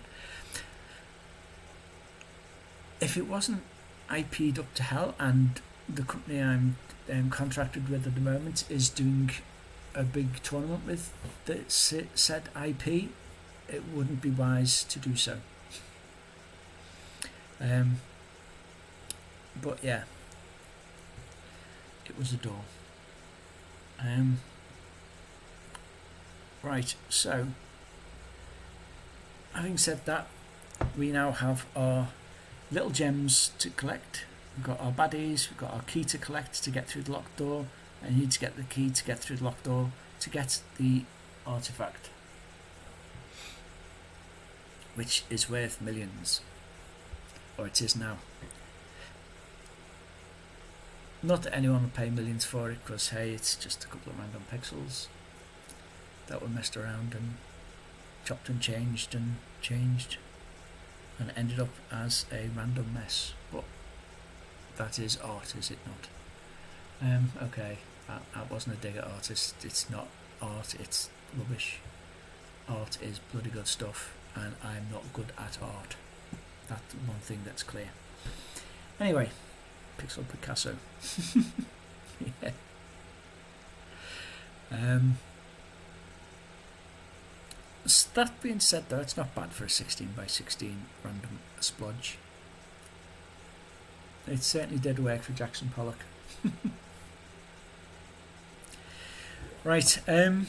If it wasn't IP'd up to hell, and the company I'm contracted with at the moment is doing a big tournament with that said IP, it wouldn't be wise to do so. But yeah, it was a door. Right, so having said that, we now have our little gems to collect. We've got our baddies, we've got our key to collect to get through the locked door, and you need to get the key to get through the locked door to get the artifact, which is worth millions, or it is now. Not that anyone would pay millions for it, because hey, it's just a couple of random pixels that were messed around and chopped and changed and ended up as a random mess. But that is art, is it not? Okay, that wasn't a dig at artists. It's not art, it's rubbish. Art is bloody good stuff, and I'm not good at art. That's one thing that's clear. Anyway, Pixel Picasso. Yeah. That being said, though, it's not bad for a 16x16 random splodge. It certainly did work for Jackson Pollock. Right, I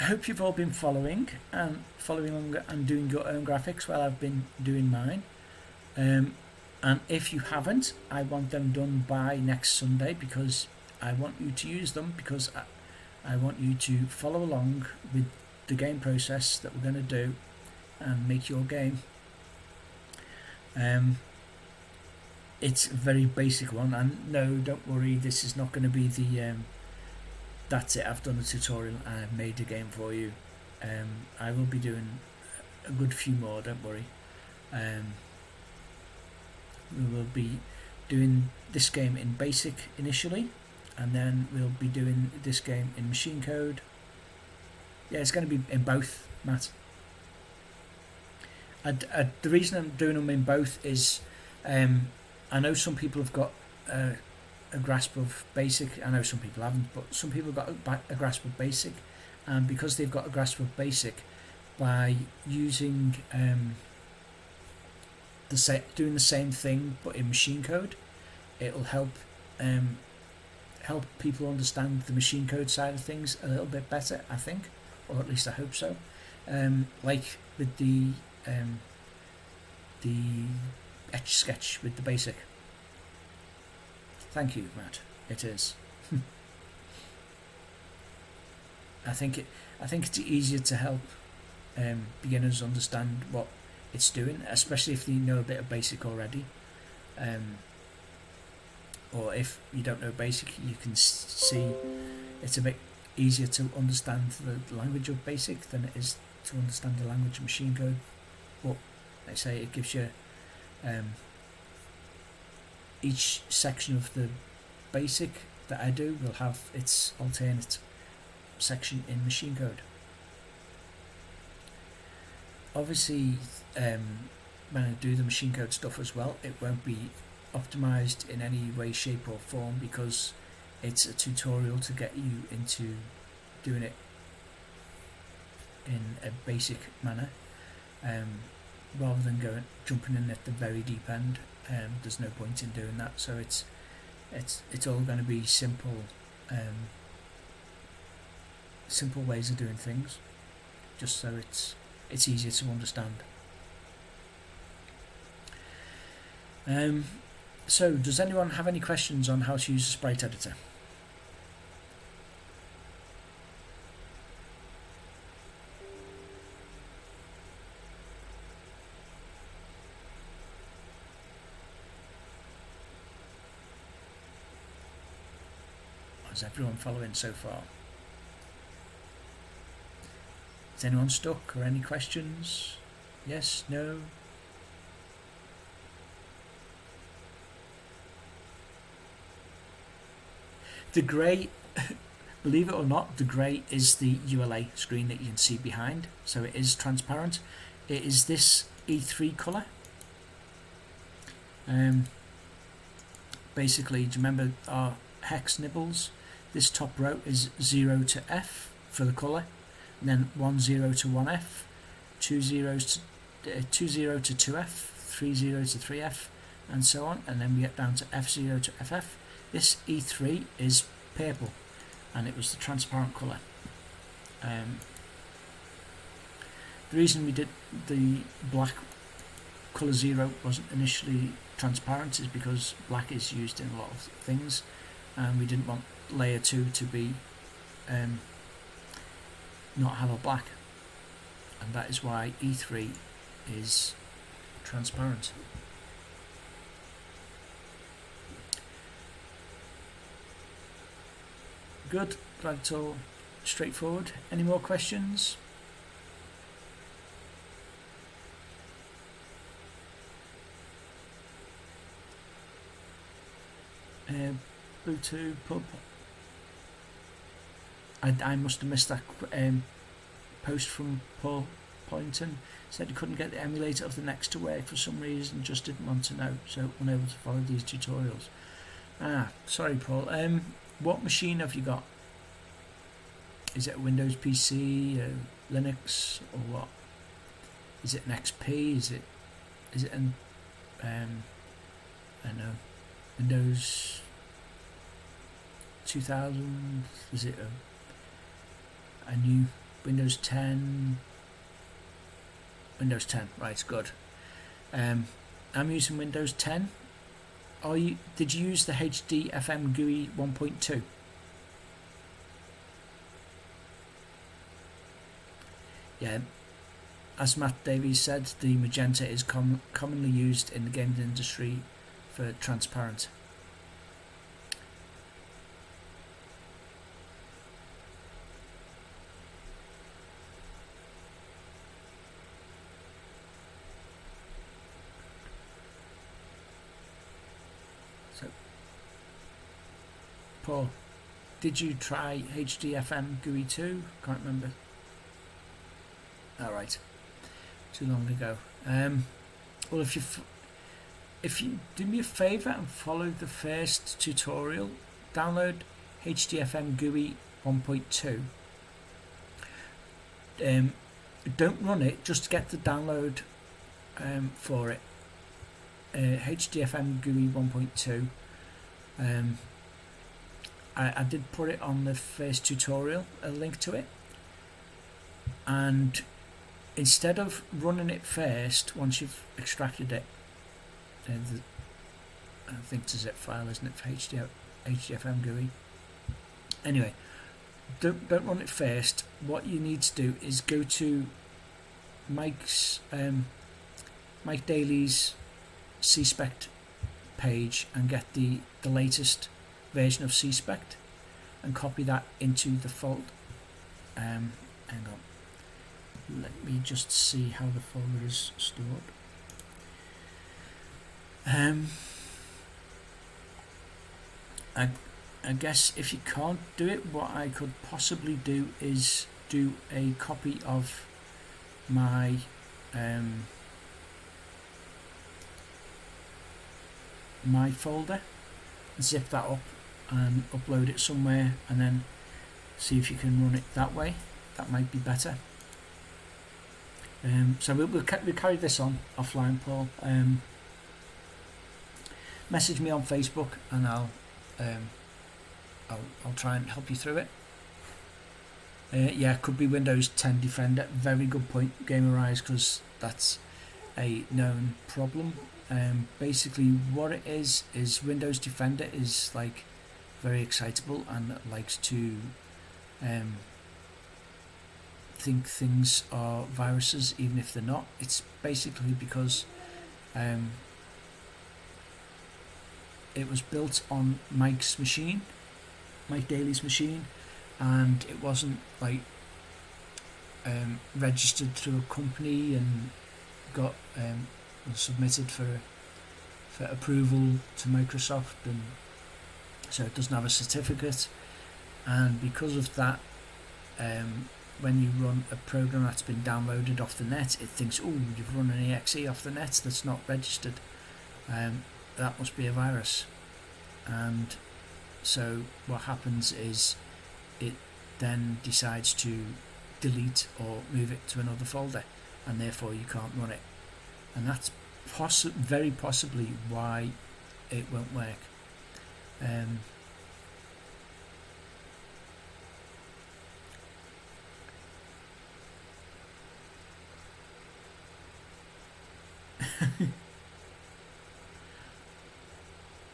hope you've all been following along and doing your own graphics while I've been doing mine. And if you haven't, I want them done by next Sunday, because I want you to use them, because I want you to follow along with the game process that we're going to do and make your game. It's a very basic one, and no, don't worry, this is not going to be the that's it, I've done a tutorial and I've made a game for you. I will be doing a good few more, don't worry. We will be doing this game in BASIC initially, and then we'll be doing this game in machine code. Yeah, it's going to be in both, Matt. The reason I'm doing them in both is I know some people have got a grasp of BASIC. I know some people haven't, but some people have got a grasp of BASIC, and because they've got a grasp of BASIC, by using doing the same thing but in machine code, it'll help people understand the machine code side of things a little bit better, I think, or at least I hope so. Like with the etch sketch with the BASIC. Thank you, Matt. It is. I think it's easier to help beginners understand what it's doing, especially if you know a bit of BASIC already. Or if you don't know BASIC, you can see it's a bit easier to understand the language of BASIC than it is to understand the language of machine code. But they say it gives you each section of the BASIC that I do will have its alternate section in machine code. obviously when I do the machine code stuff as well, it won't be optimized in any way, shape or form, because it's a tutorial to get you into doing it in a basic manner, rather than jumping in at the very deep end. There's no point in doing that, so it's all going to be simple ways of doing things, just so it's easier to understand. So does anyone have any questions on how to use a sprite editor? Is everyone following so far? Is anyone stuck or any questions? Yes, no? The grey, believe it or not, the grey is the ULA screen that you can see behind, so it is transparent. It is this E3 colour. Basically, do you remember our hex nibbles? This top row is 0 to F for the colour, and then 1 0 to 1F, 2 zeros to 2 0 to 2F, 3 0 to 3F, and so on, and then we get down to F0 to FF. This E3 is purple, and it was the transparent colour. The reason we did the black colour 0 wasn't initially transparent is because black is used in a lot of things, and we didn't want layer 2 to be not have a black, and that is why E3 is transparent. Good, glad it's all straightforward. Any more questions? Bluetooth pub. I must have missed that post from Paul Poynton. Said he couldn't get the emulator of the Next to work for some reason, just didn't want to know, so unable to follow these tutorials. Sorry Paul. What machine have you got? Is it a Windows PC, Linux, or what? Is it an XP? Is it an I don't know, Windows 2000? Is it a new Windows 10? Windows 10, right, good. I'm using Windows 10. Did you use the HDFM GUI 1.2? Yeah, as Matt Davies said, the magenta is commonly used in the gaming industry for transparent. So, Paul, did you try HDFM GUI 2? Can't remember. Alright, too long ago. Well, if you do me a favour and follow the first tutorial, download HDFM GUI 1.2. Don't run it, just get the download for it. HDFM GUI 1.2. I did put it on the first tutorial, a link to it, and instead of running it first, once you've extracted it, I think it's a zip file, isn't it, for HDFM GUI? Anyway, don't run it first. What you need to do is go to Mike Daly's CSpect page and get the latest version of CSpect and copy that into the folder. Hang on. Let me just see how the folder is stored. I guess if you can't do it, what I could possibly do is do a copy of my my folder, zip that up and upload it somewhere, and then see if you can run it that way. That might be better. So we'll carry this on offline, Paul. Message me on Facebook and I'll try and help you through it. Yeah, it could be Windows 10 Defender. Very good point, GamerEyes, because that's a known problem. Basically what it is Windows Defender is like very excitable and likes to think things are viruses even if they're not. It's basically because it was built on Mike Daly's machine, and it wasn't like registered through a company and got submitted for approval to Microsoft, and so it doesn't have a certificate. And because of that, when you run a program that's been downloaded off the net, it thinks, oh, you've run an exe off the net that's not registered. That must be a virus. And so what happens is it then decides to delete or move it to another folder, and therefore you can't run it. And that's very possibly why it won't work.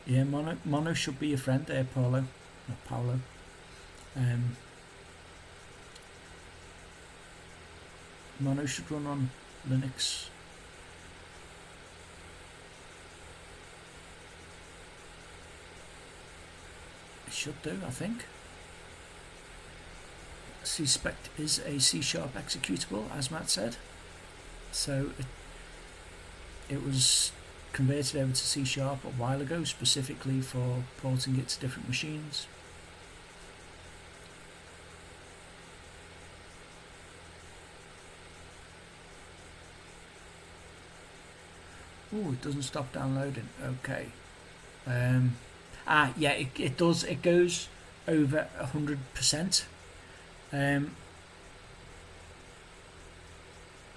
Yeah, Mono should be your friend there, Paolo. Mono should run on Linux. It should do, I think. Spect is a C# executable, as Matt said. So it was converted over to C# a while ago, specifically for porting it to different machines. Oh, it doesn't stop downloading. Okay. Yeah, it does. It goes over 100%.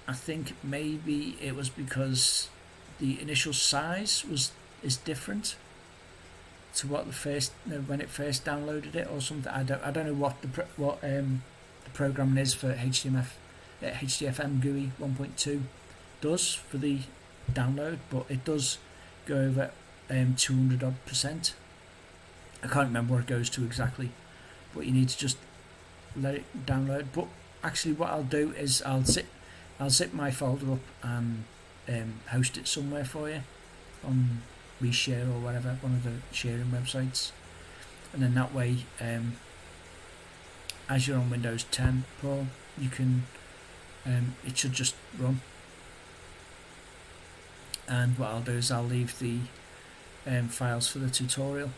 I think maybe it was because the initial size is different to what when it first downloaded it or something. I don't know what the programming is for HDFM GUI 1.2 does for the download, but it does go over 200%. I can't remember what it goes to exactly, but you need to just let it download. But actually what I'll do is I'll zip my folder up and host it somewhere for you on Reshare or whatever, one of the sharing websites, and then that way as you're on Windows 10, Paul, you can it should just run. And what I'll do is I'll leave the files for the tutorial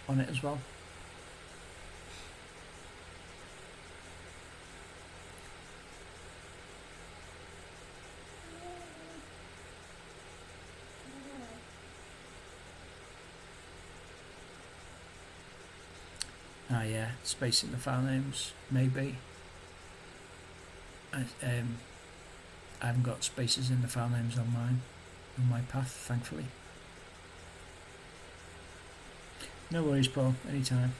on it as well. Yeah, spacing the file names, maybe. I haven't got spaces in the file names on my path, thankfully. No worries, Paul, anytime.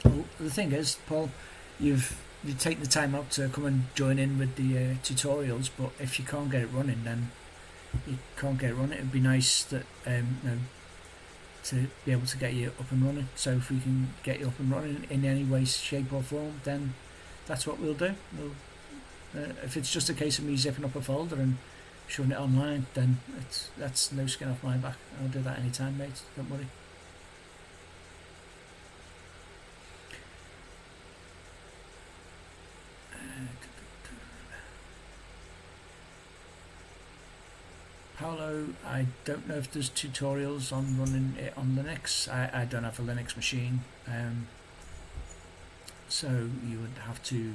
Well, the thing is, Paul, you take the time out to come and join in with the tutorials, but if you can't get it running, then you can't get it running. It'd be nice that to be able to get you up and running. So if we can get you up and running in any way, shape or form, then that's what we'll do. If it's just a case of me zipping up a folder and shoving it online, then that's no skin off my back. I'll do that anytime, mate, don't worry. Paolo, I don't know if there's tutorials on running it on Linux. I don't have a Linux machine, so you would have to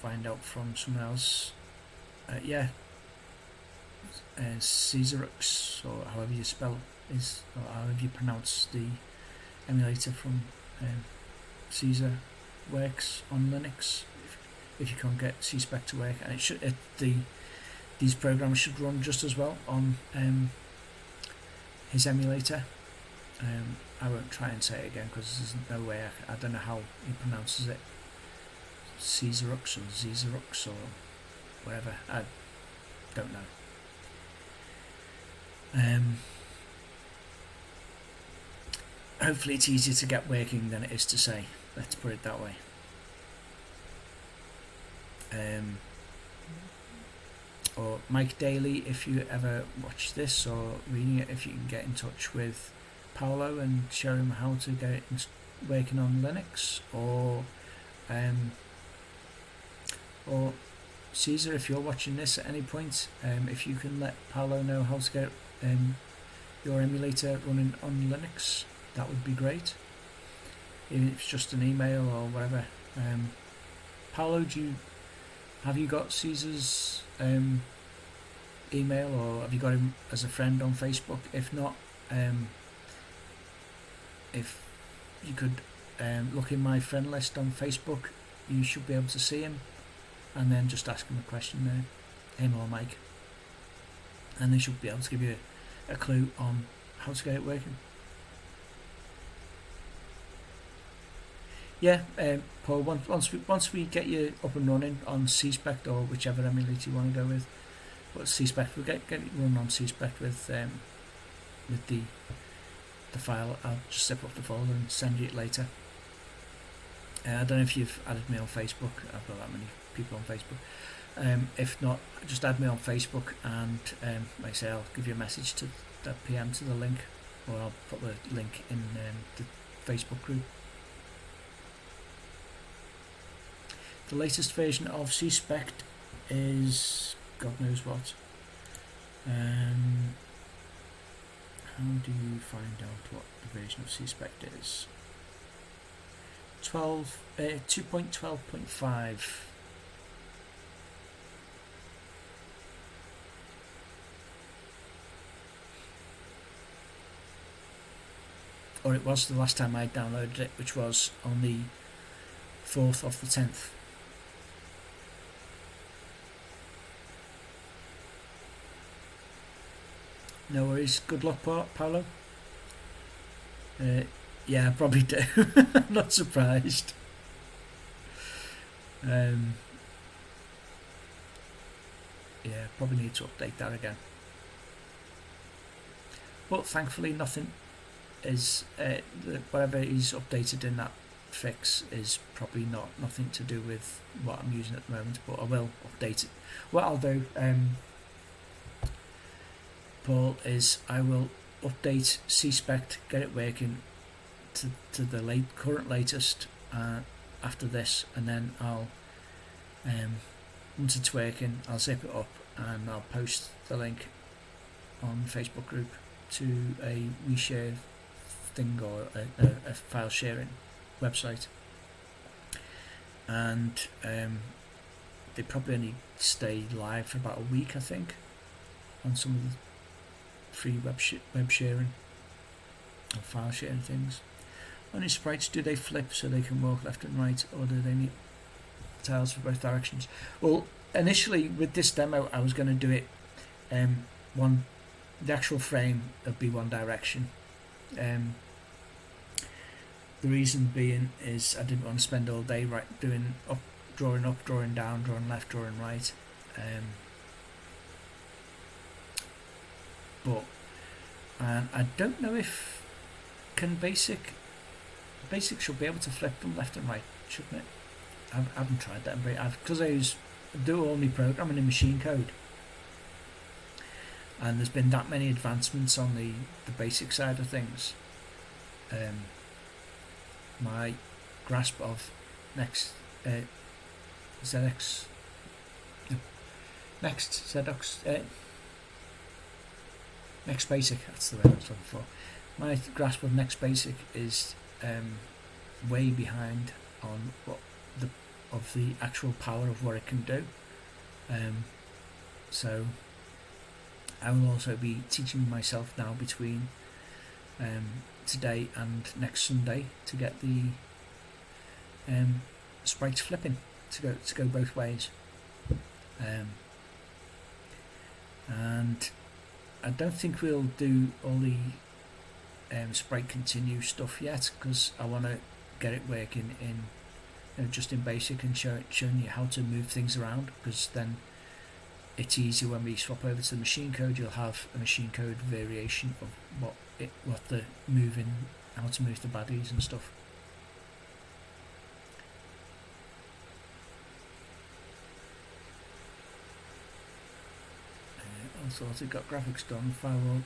find out from someone else. Yeah, Caesarux, or however you spell is, or however you pronounce the emulator from Caesar, works on Linux. If you can't get CSpec to work, and these programs should run just as well on his emulator. I won't try and say it again because there's no way I don't know how he pronounces it. Caesarux or Zezarux or whatever. I don't know. Hopefully it's easier to get working than it is to say. Let's put it that way. Or Mike Daly, if you ever watch this or reading it, if you can get in touch with Paolo and show him how to get it working on Linux, or Caesar, if you're watching this at any point, if you can let Paolo know how to get your emulator running on Linux, that would be great. Even if it's just an email or whatever. Paolo, have you got Caesar's email, or have you got him as a friend on Facebook? If not, if you could look in my friend list on Facebook, you should be able to see him, and then just ask him a question there, him or Mike, and they should be able to give you a clue on how to get it working. Yeah, Paul, once we get you up and running on CSpec or whichever emulator you want to go with, but CSpec, we'll get it run on CSpec with the file. I'll just zip up the folder and send you it later. I don't know if you've added me on Facebook. I've got that many people on Facebook. If not, just add me on Facebook, and like I say, I'll give you a message to that PM to the link, or I'll put the link in the Facebook group. The latest version of CSpec is God knows what. How do you find out what the version of CSpec is? 2.12.5. Or it was the last time I downloaded it, which was on the 4th of the 10th. No worries. Good luck, Paolo. Yeah, I probably do. I'm not surprised. Yeah, probably need to update that again. But thankfully nothing is, whatever is updated in that fix is probably nothing to do with what I'm using at the moment, but I will update it. What I'll do, Paul, is I will update CSpec, get it working to the current latest after this, and then I'll once it's working, I'll zip it up and I'll post the link on the Facebook group to a reshare thing, or a file sharing website, and they probably only stay live for about a week, I think, on some of the free web sharing or file sharing things. On his sprites, do they flip so they can walk left and right, or do they need tiles for both directions? Well, initially with this demo I was going to do it the actual frame would be one direction. The reason being is I didn't want to spend all day doing drawing up, drawing down, drawing left, drawing right. But I don't know if basic should be able to flip them left and right, shouldn't it? I haven't tried that, because I do all my programming in machine code, and there's been that many advancements on the basic side of things. My grasp of Next Basic, that's the word I was looking for. My grasp of Next Basic is way behind on what the of the actual power of what it can do. So I will also be teaching myself now between today and next Sunday to get the sprites flipping to go both ways. And I don't think we'll do all the sprite continue stuff yet, because I want to get it working in just in basic and showing you how to move things around, because then it's easier when we swap over to the machine code. You'll have a machine code variation of what the moving, how to move the baddies and stuff. I thought it got graphics done. Firewall.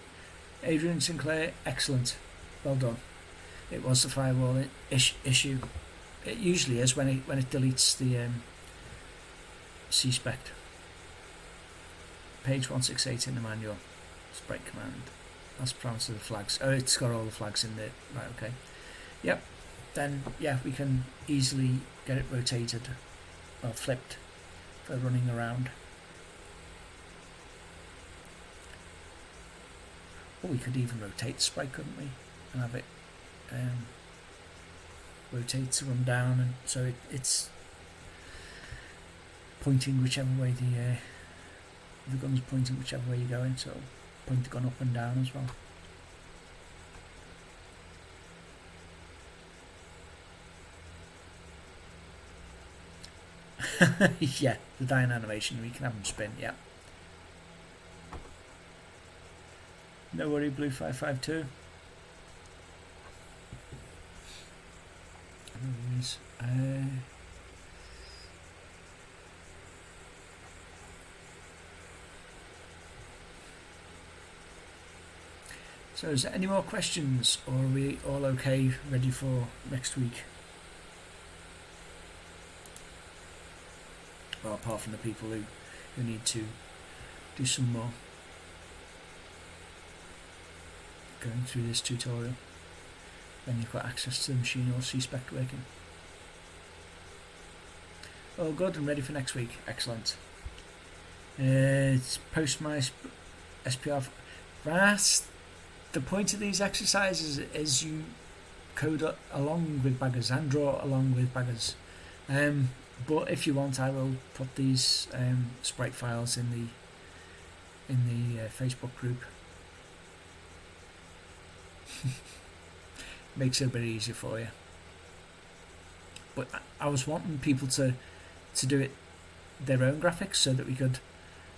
Adrian Sinclair, excellent, well done. It was the firewall issue. It usually is when it deletes the cspect. Page 168 in the manual. Sprite command. That's parameter of the flags. Oh, it's got all the flags in there. Right, okay. Yep. Then yeah, we can easily get it rotated or flipped for running around. Or we could even rotate the sprite, couldn't we? And have it rotate to run down, and so it's pointing whichever way the gun's pointing whichever way you're going, so point the gun up and down as well. Yeah, the dying animation, we can have them spin, yeah. No worry, Blue 552. So is there any more questions, or are we all okay, ready for next week? Well, apart from the people who need to do some more going through this tutorial, then you've got access to the machine or cspect working. Oh, good, and ready for next week. Excellent. It's post my SPR. That's the point of these exercises, is you code along with baggers and draw along with baggers. But if you want, I will put these sprite files in the Facebook group. Makes it a bit easier for you. But I was wanting people to do it their own graphics, so that we could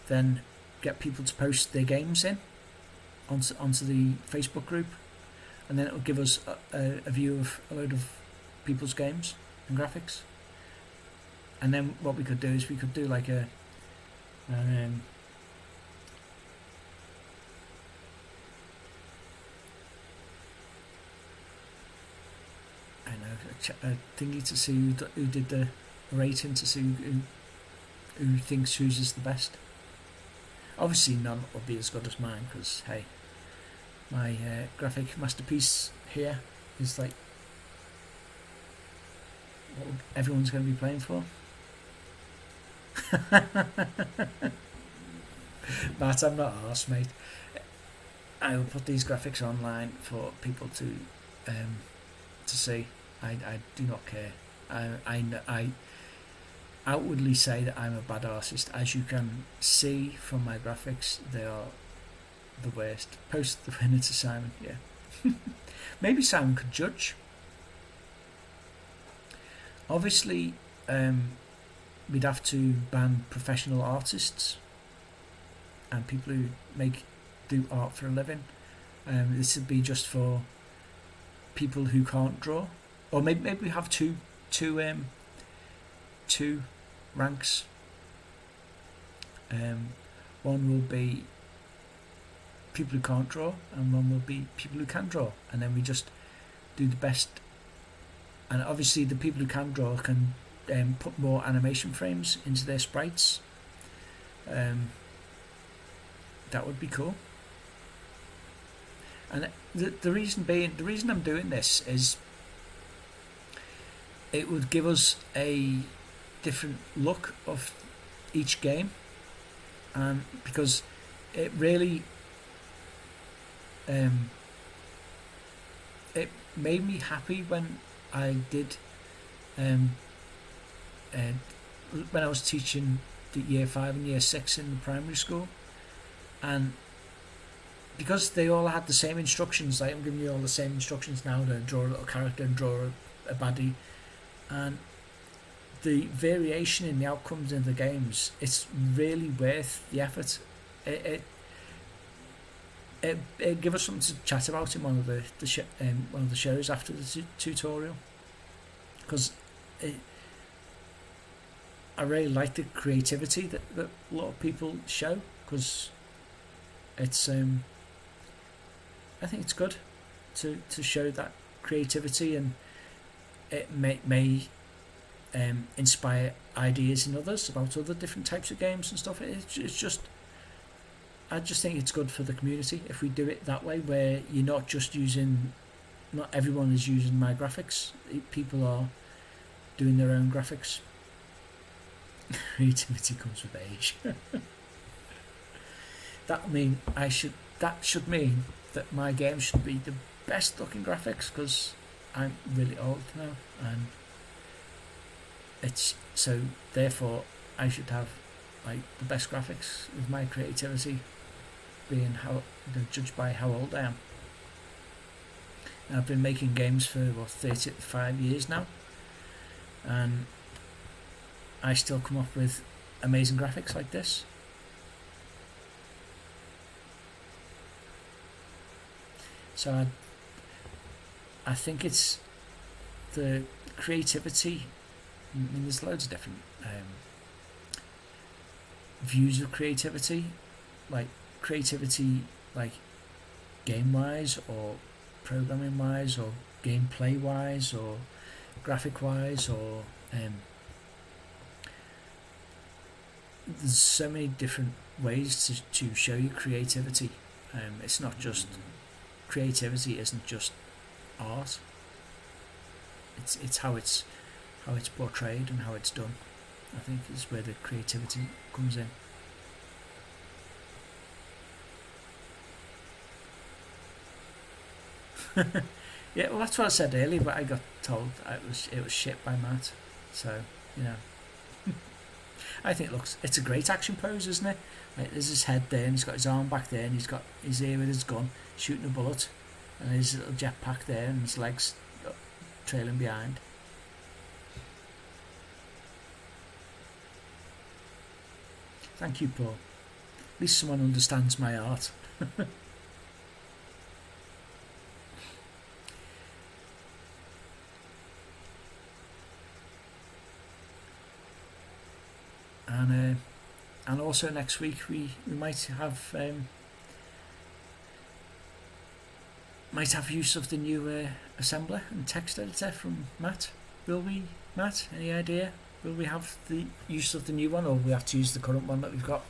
then get people to post their games in onto the Facebook group, and then it will give us a view of a load of people's games and graphics. And then what we could do is we could do like a thingy to see who did the rating, to see who thinks whose is the best. Obviously none will be as good as mine, because hey, my graphic masterpiece here is like what everyone's going to be playing for. Matt, I'm not arse, mate. I will put these graphics online for people to see. I do not care. I outwardly say that I'm a bad artist. As you can see from my graphics, they are the worst. Post the winner to Simon, yeah. Maybe Simon could judge. Obviously, we'd have to ban professional artists and people who do art for a living. This would be just for people who can't draw, or maybe we have two ranks. One will be people who can't draw, and one will be people who can draw, and then we just do the best. And obviously the people who can draw can put more animation frames into their sprites. That would be cool. And the reason I'm doing this is it would give us the different look of each game, and because it really it made me happy when I did when I was teaching the year 5 and year 6 in the primary school, and because they all had the same instructions, like I'm giving you all the same instructions now to draw a little character and draw a baddie, and the variation in the outcomes in the games, it's really worth the effort. It give us something to chat about in one of the one of the shows after the tutorial, because I really like the creativity that a lot of people show, because it's I think it's good to show that creativity, and it may inspire ideas in others about other different types of games and stuff. It's just, I just think it's good for the community if we do it that way, where you're not just using, not everyone is using my graphics. People are doing their own graphics. Creativity comes with age. That should mean that my game should be the best looking graphics, because I'm really old now, and it's so therefore I should have like the best graphics, with my creativity being how judged by how old I am. And I've been making games for 35 years now, and I still come up with amazing graphics like this. So I think it's the creativity. I mean, there's loads of different views of creativity, like creativity, like game wise or programming wise or gameplay wise or graphic wise, or there's so many different ways to show your creativity. It's not just creativity isn't just art. It's how it's portrayed and how it's done, I think, is where the creativity comes in. Yeah, well, that's what I said earlier, but I got told it was shit by Matt. So, you know, I think it's a great action pose, isn't it? Like, there's his head there, and he's got his arm back there, and he's got his ear with his gun shooting a bullet, and his little jetpack there, and his legs trailing behind. Thank you, Paul. At least someone understands my art. And also next week we might have use of the new assembler and text editor from Matt. Will we, Matt? Any idea? Will we have the use of the new one, or we have to use the current one that we've got?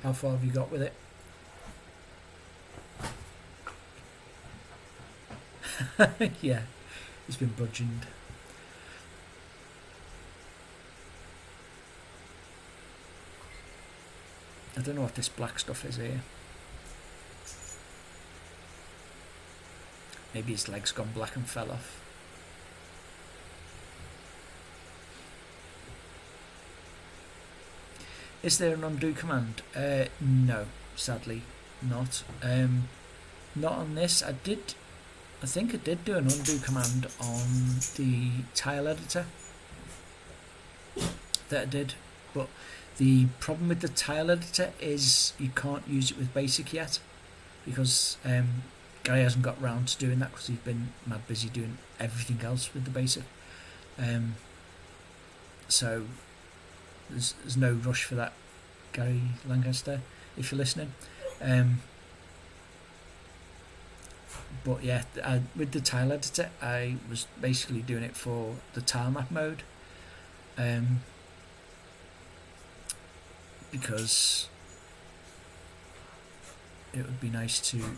How far have you got with it? Yeah, it's been budgeoned. I don't know what this black stuff is here. Maybe his leg's gone black and fell off. Is there an undo command? No, sadly not. Not on this. I think I did do an undo command on the tile editor. That I did, but the problem with the tile editor is you can't use it with basic yet, because Gary hasn't got round to doing that because he's been mad busy doing everything else with the basic. So there's no rush for that, Gary Lancaster, if you're listening. But yeah, with the tile editor, I was basically doing it for the tile map mode, because it would be nice to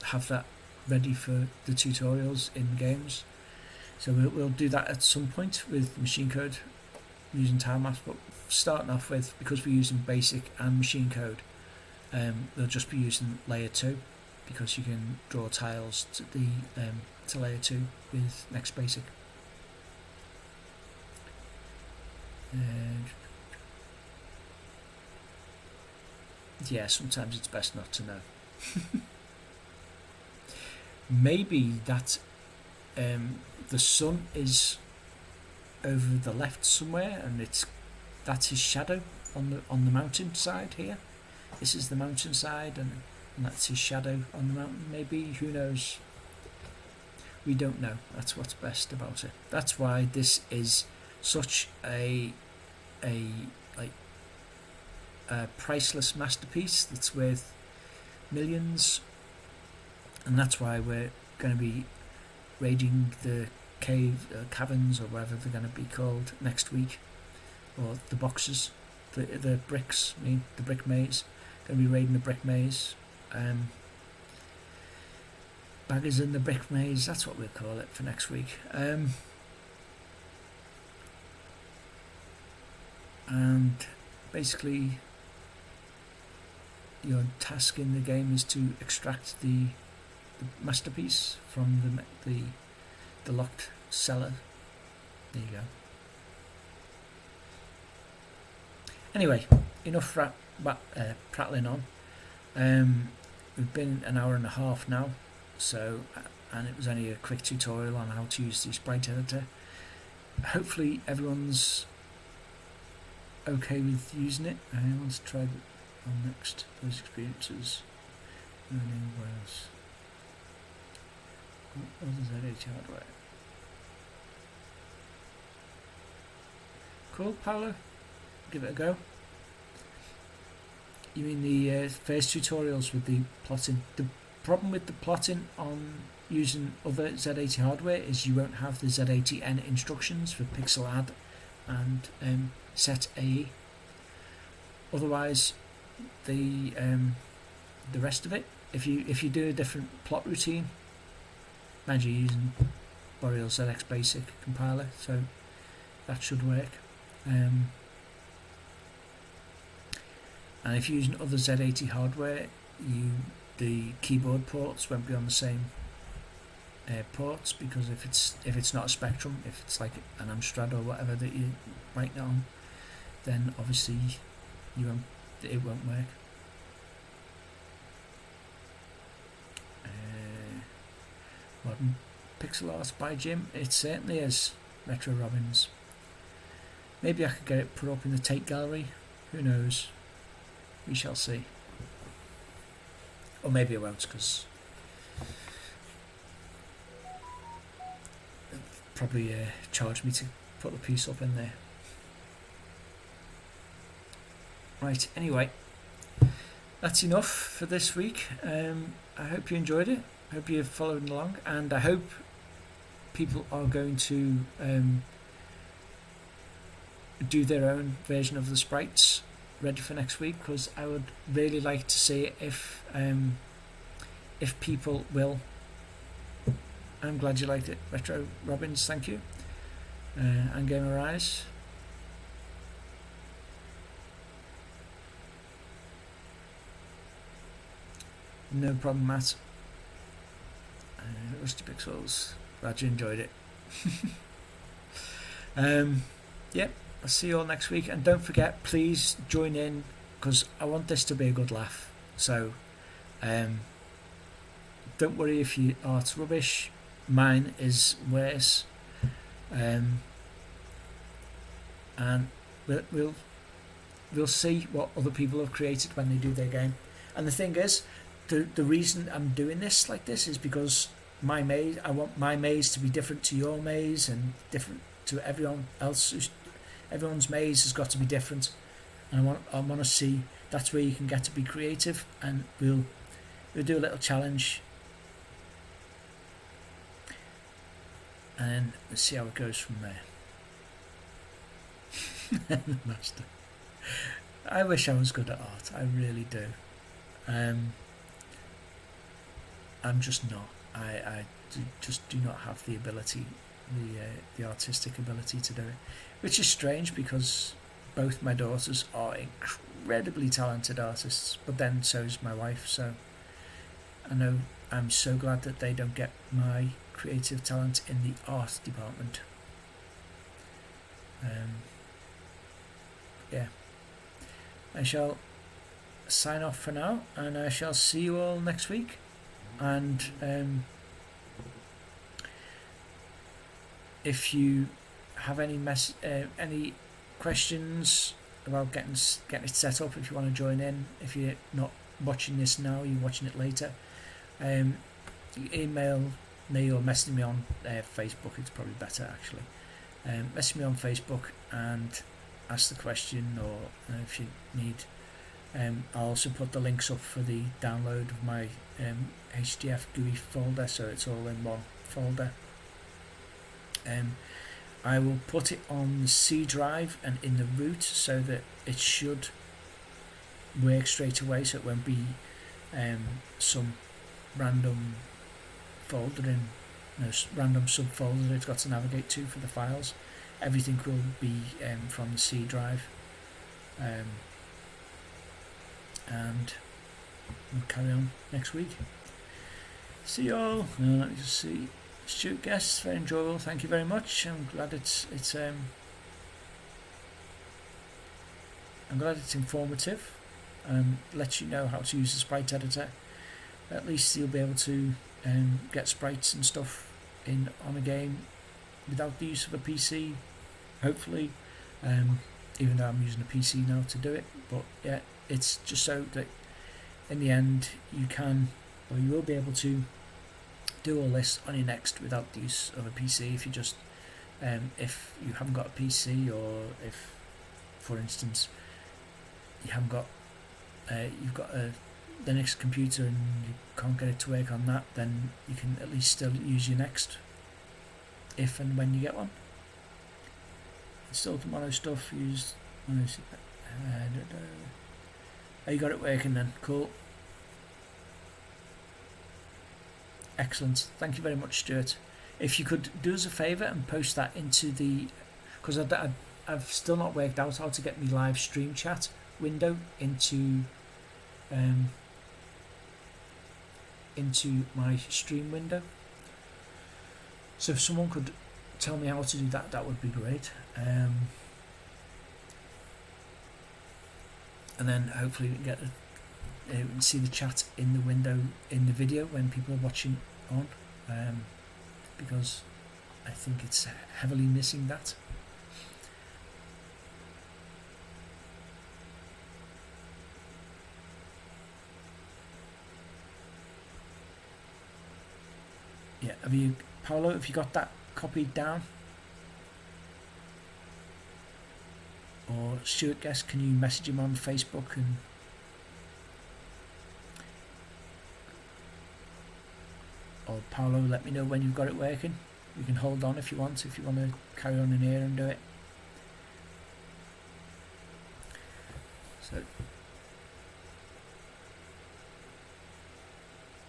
have that ready for the tutorials in games. So we'll do that at some point with machine code using tile maps, but starting off with, because we're using basic and machine code, we'll just be using layer 2, because you can draw tiles to the to layer 2 with next basic. Yeah, sometimes it's best not to know. Maybe that the sun is over the left somewhere, and that's his shadow on the mountain side here. This is the mountain side, and that's his shadow on the mountain. Maybe, who knows? We don't know. That's what's best about it. That's why this is such a priceless masterpiece that's worth millions, and that's why we're going to be raiding the caverns, or whatever they're going to be called, next week, or the boxes, the bricks. I mean, the brick maze. Going to be raiding the brick maze. Baggers in the brick maze. That's what we'll call it for next week. And basically, your task in the game is to extract the masterpiece from the locked cellar. There you go. Anyway, enough prattling on. We've been an hour and a half now, so, and it was only a quick tutorial on how to use the Sprite Editor. Hopefully everyone's okay with using it. Let's try it on next. Those experiences. Learning Wales. What is that hardware? Cool, Paolo. Give it a go. You mean the first tutorials with the plotting? The problem with the plotting on using other Z80 hardware is you won't have the Z80N instructions for pixel add and set AE. Otherwise, the rest of it, if you do a different plot routine, mind you, using Boreal ZX Basic compiler, so that should work. And if you're using other Z80 hardware, the keyboard ports won't be on the same ports, because if it's not a Spectrum, if it's like an Amstrad or whatever that you're writing on, then obviously it won't work. Modern pixel art by Jim, it certainly is. Retro Robbins. Maybe I could get it put up in the Tate Gallery. Who knows? We shall see. Or maybe I won't, because they'll probably charge me to put the piece up in there. Right, anyway, that's enough for this week. I hope you enjoyed it. I hope you're following along, and I hope people are going to do their own version of the sprites ready for next week, because I would really like to see if people will. I'm glad you liked it, Retro Robbins, thank you. And Gamer Eyes. No problem, Matt. Rusty Pixels, glad you enjoyed it. Yeah, I'll see you all next week, and don't forget, please join in, because I want this to be a good laugh. So don't worry if your art's rubbish. Mine is worse, and we'll see what other people have created when they do their game. And the thing is, the reason I'm doing this like this is because my maze, I want my maze to be different to your maze, and different to everyone else. Everyone's maze has got to be different, and I want to see. That's where you can get to be creative, and we'll do a little challenge, and let's see how it goes from there. Master. I wish I was good at art. I really do. I'm just not. I just do not have the ability the artistic ability to do it, which is strange because both my daughters are incredibly talented artists, but then so is my wife. So I know I'm so glad that they don't get my creative talent in the art department. Yeah, I shall sign off for now, and I shall see you all next week. And if you have any questions about getting it set up, if you want to join in, if you're not watching this now, you're watching it later, you email me or message me on Facebook. It's probably better actually. Message me on Facebook and ask the question, or if you need, I'll also put the links up for the download of my HDF GUI folder, so it's all in one folder. I will put it on the C drive and in the root so that it should work straight away, so it won't be some random folder in random subfolder that it's got to navigate to for the files. Everything will be from the C drive, and we'll carry on next week. See you all. Let me just see. Stuart Guest, very enjoyable. Thank you very much. I'm glad it's informative and lets you know how to use the Sprite Editor. At least you'll be able to get sprites and stuff in on a game without the use of a PC, hopefully, even though I'm using a PC now to do it. But yeah, it's just so that in the end you will be able to do all this on your Next without the use of a PC. If you just if you haven't got a PC, or if, for instance, you haven't got you've got a Linux computer and you can't get it to work on that, then you can at least still use your Next if and when you get one. Install the mono stuff, use mono. Oh, you got it working then, cool. Excellent, thank you very much, Stuart. If you could do us a favour and post that into the, because I've still not worked out how to get my live stream chat window into my stream window. So if someone could tell me how to do that, that would be great. And then hopefully we can get see the chat in the window in the video when people are watching on, because I think it's heavily missing that. Yeah, Paolo, have you got that copied down? Or Stuart Guest, can you message him on Facebook? And or Paolo, let me know when you've got it working. You can hold on if you want to carry on in here and do it. So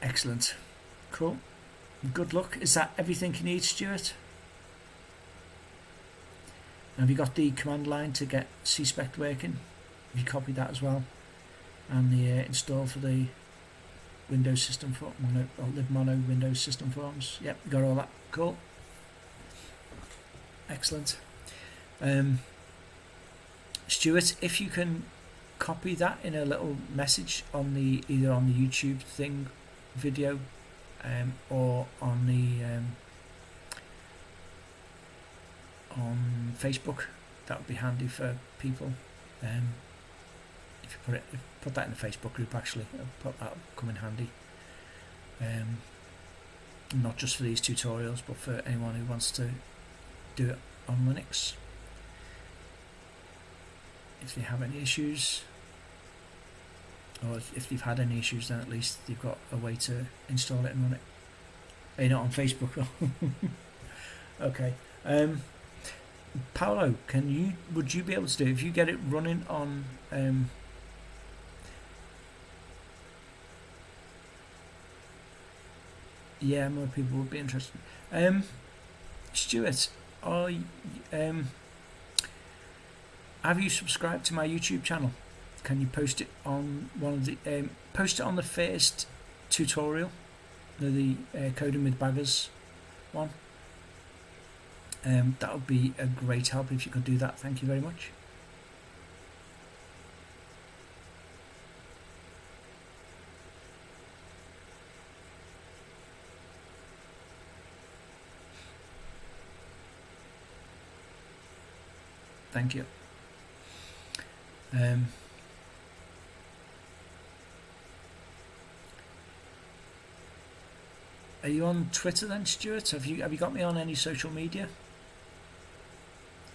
excellent, cool. Good luck. Is that everything you need, Stuart? And have you got the command line to get cspect working? Have you copied that as well? And the install for the Windows system for libmono Windows system forms. Yep, got all that. Cool. Excellent. Stuart, if you can copy that in a little message on the either on the YouTube thing video, or on the on Facebook, that would be handy for people. If you put that in the Facebook group, actually, that will come in handy. Not just for these tutorials, but for anyone who wants to do it on Linux. If they have any issues, or if they've had any issues, then at least they've got a way to install it and run it. Are you not on Facebook? Okay. Paolo, would you be able to do it if you get it running on yeah, more people would be interested. Stuart, have you subscribed to my YouTube channel? Can you post it on one of the post it on the first tutorial, the coding with baggers one? That would be a great help if you could do that. Thank you very much. Thank you. Are you on Twitter then, Stuart? Have you got me on any social media?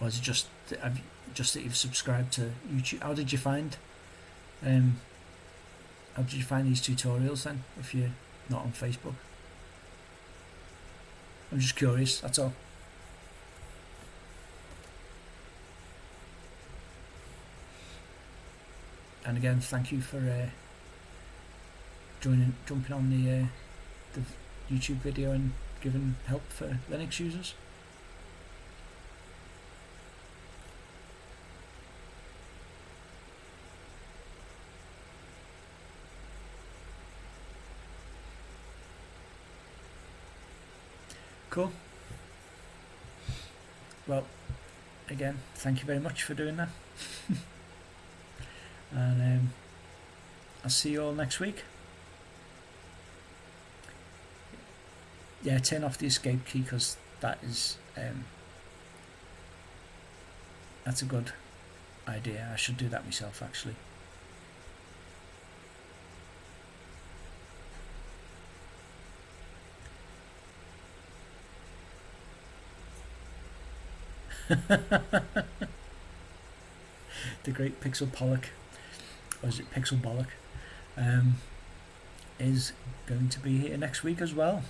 Or is it just that you've subscribed to YouTube? How did you find these tutorials then, if you're not on Facebook? I'm just curious, that's all. And again, thank you for jumping on the YouTube video and giving help for Linux users. Cool. Well, again, thank you very much for doing that. And I'll see you all next week. Yeah, turn off the escape key, because that is that's a good idea. I should do that myself, actually. The great Pixel Pollock, or is it Pixel Bollock, is going to be here next week as well.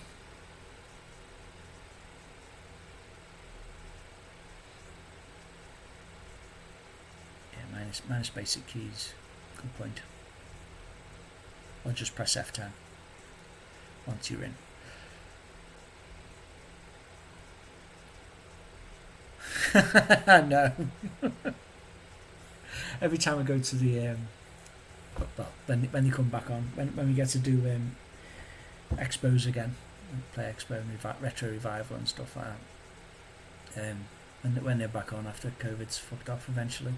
Yeah, minus basic keys. Good point. Or just press F10 once you're in. No. Every time I go to the well, when they come back on, when we get to do expos again, play expo and retro revival and stuff like that, and when they're back on after COVID's fucked off eventually,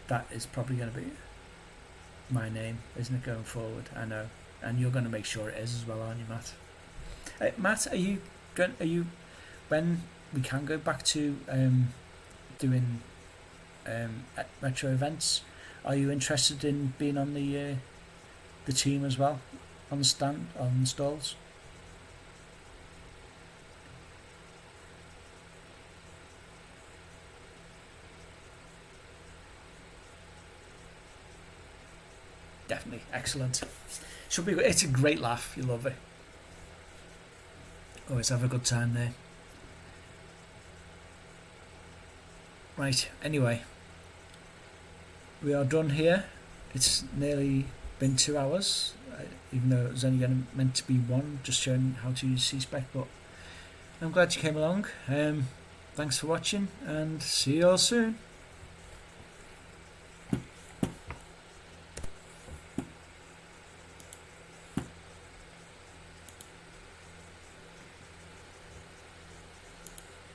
that is probably going to be my name, isn't it, going forward? I know, and you're going to make sure it is as well, aren't you, Matt? Matt, are you when we can go back to doing retro events, are you interested in being on the team as well, on the stand, on the stalls? Definitely, excellent. Should be good. It's a great laugh. You love it. Always have a good time there. Right, anyway, we are done here. It's nearly been 2 hours, even though it was only meant to be one, just showing how to use CSpec, but I'm glad you came along. Thanks for watching, and see you all soon.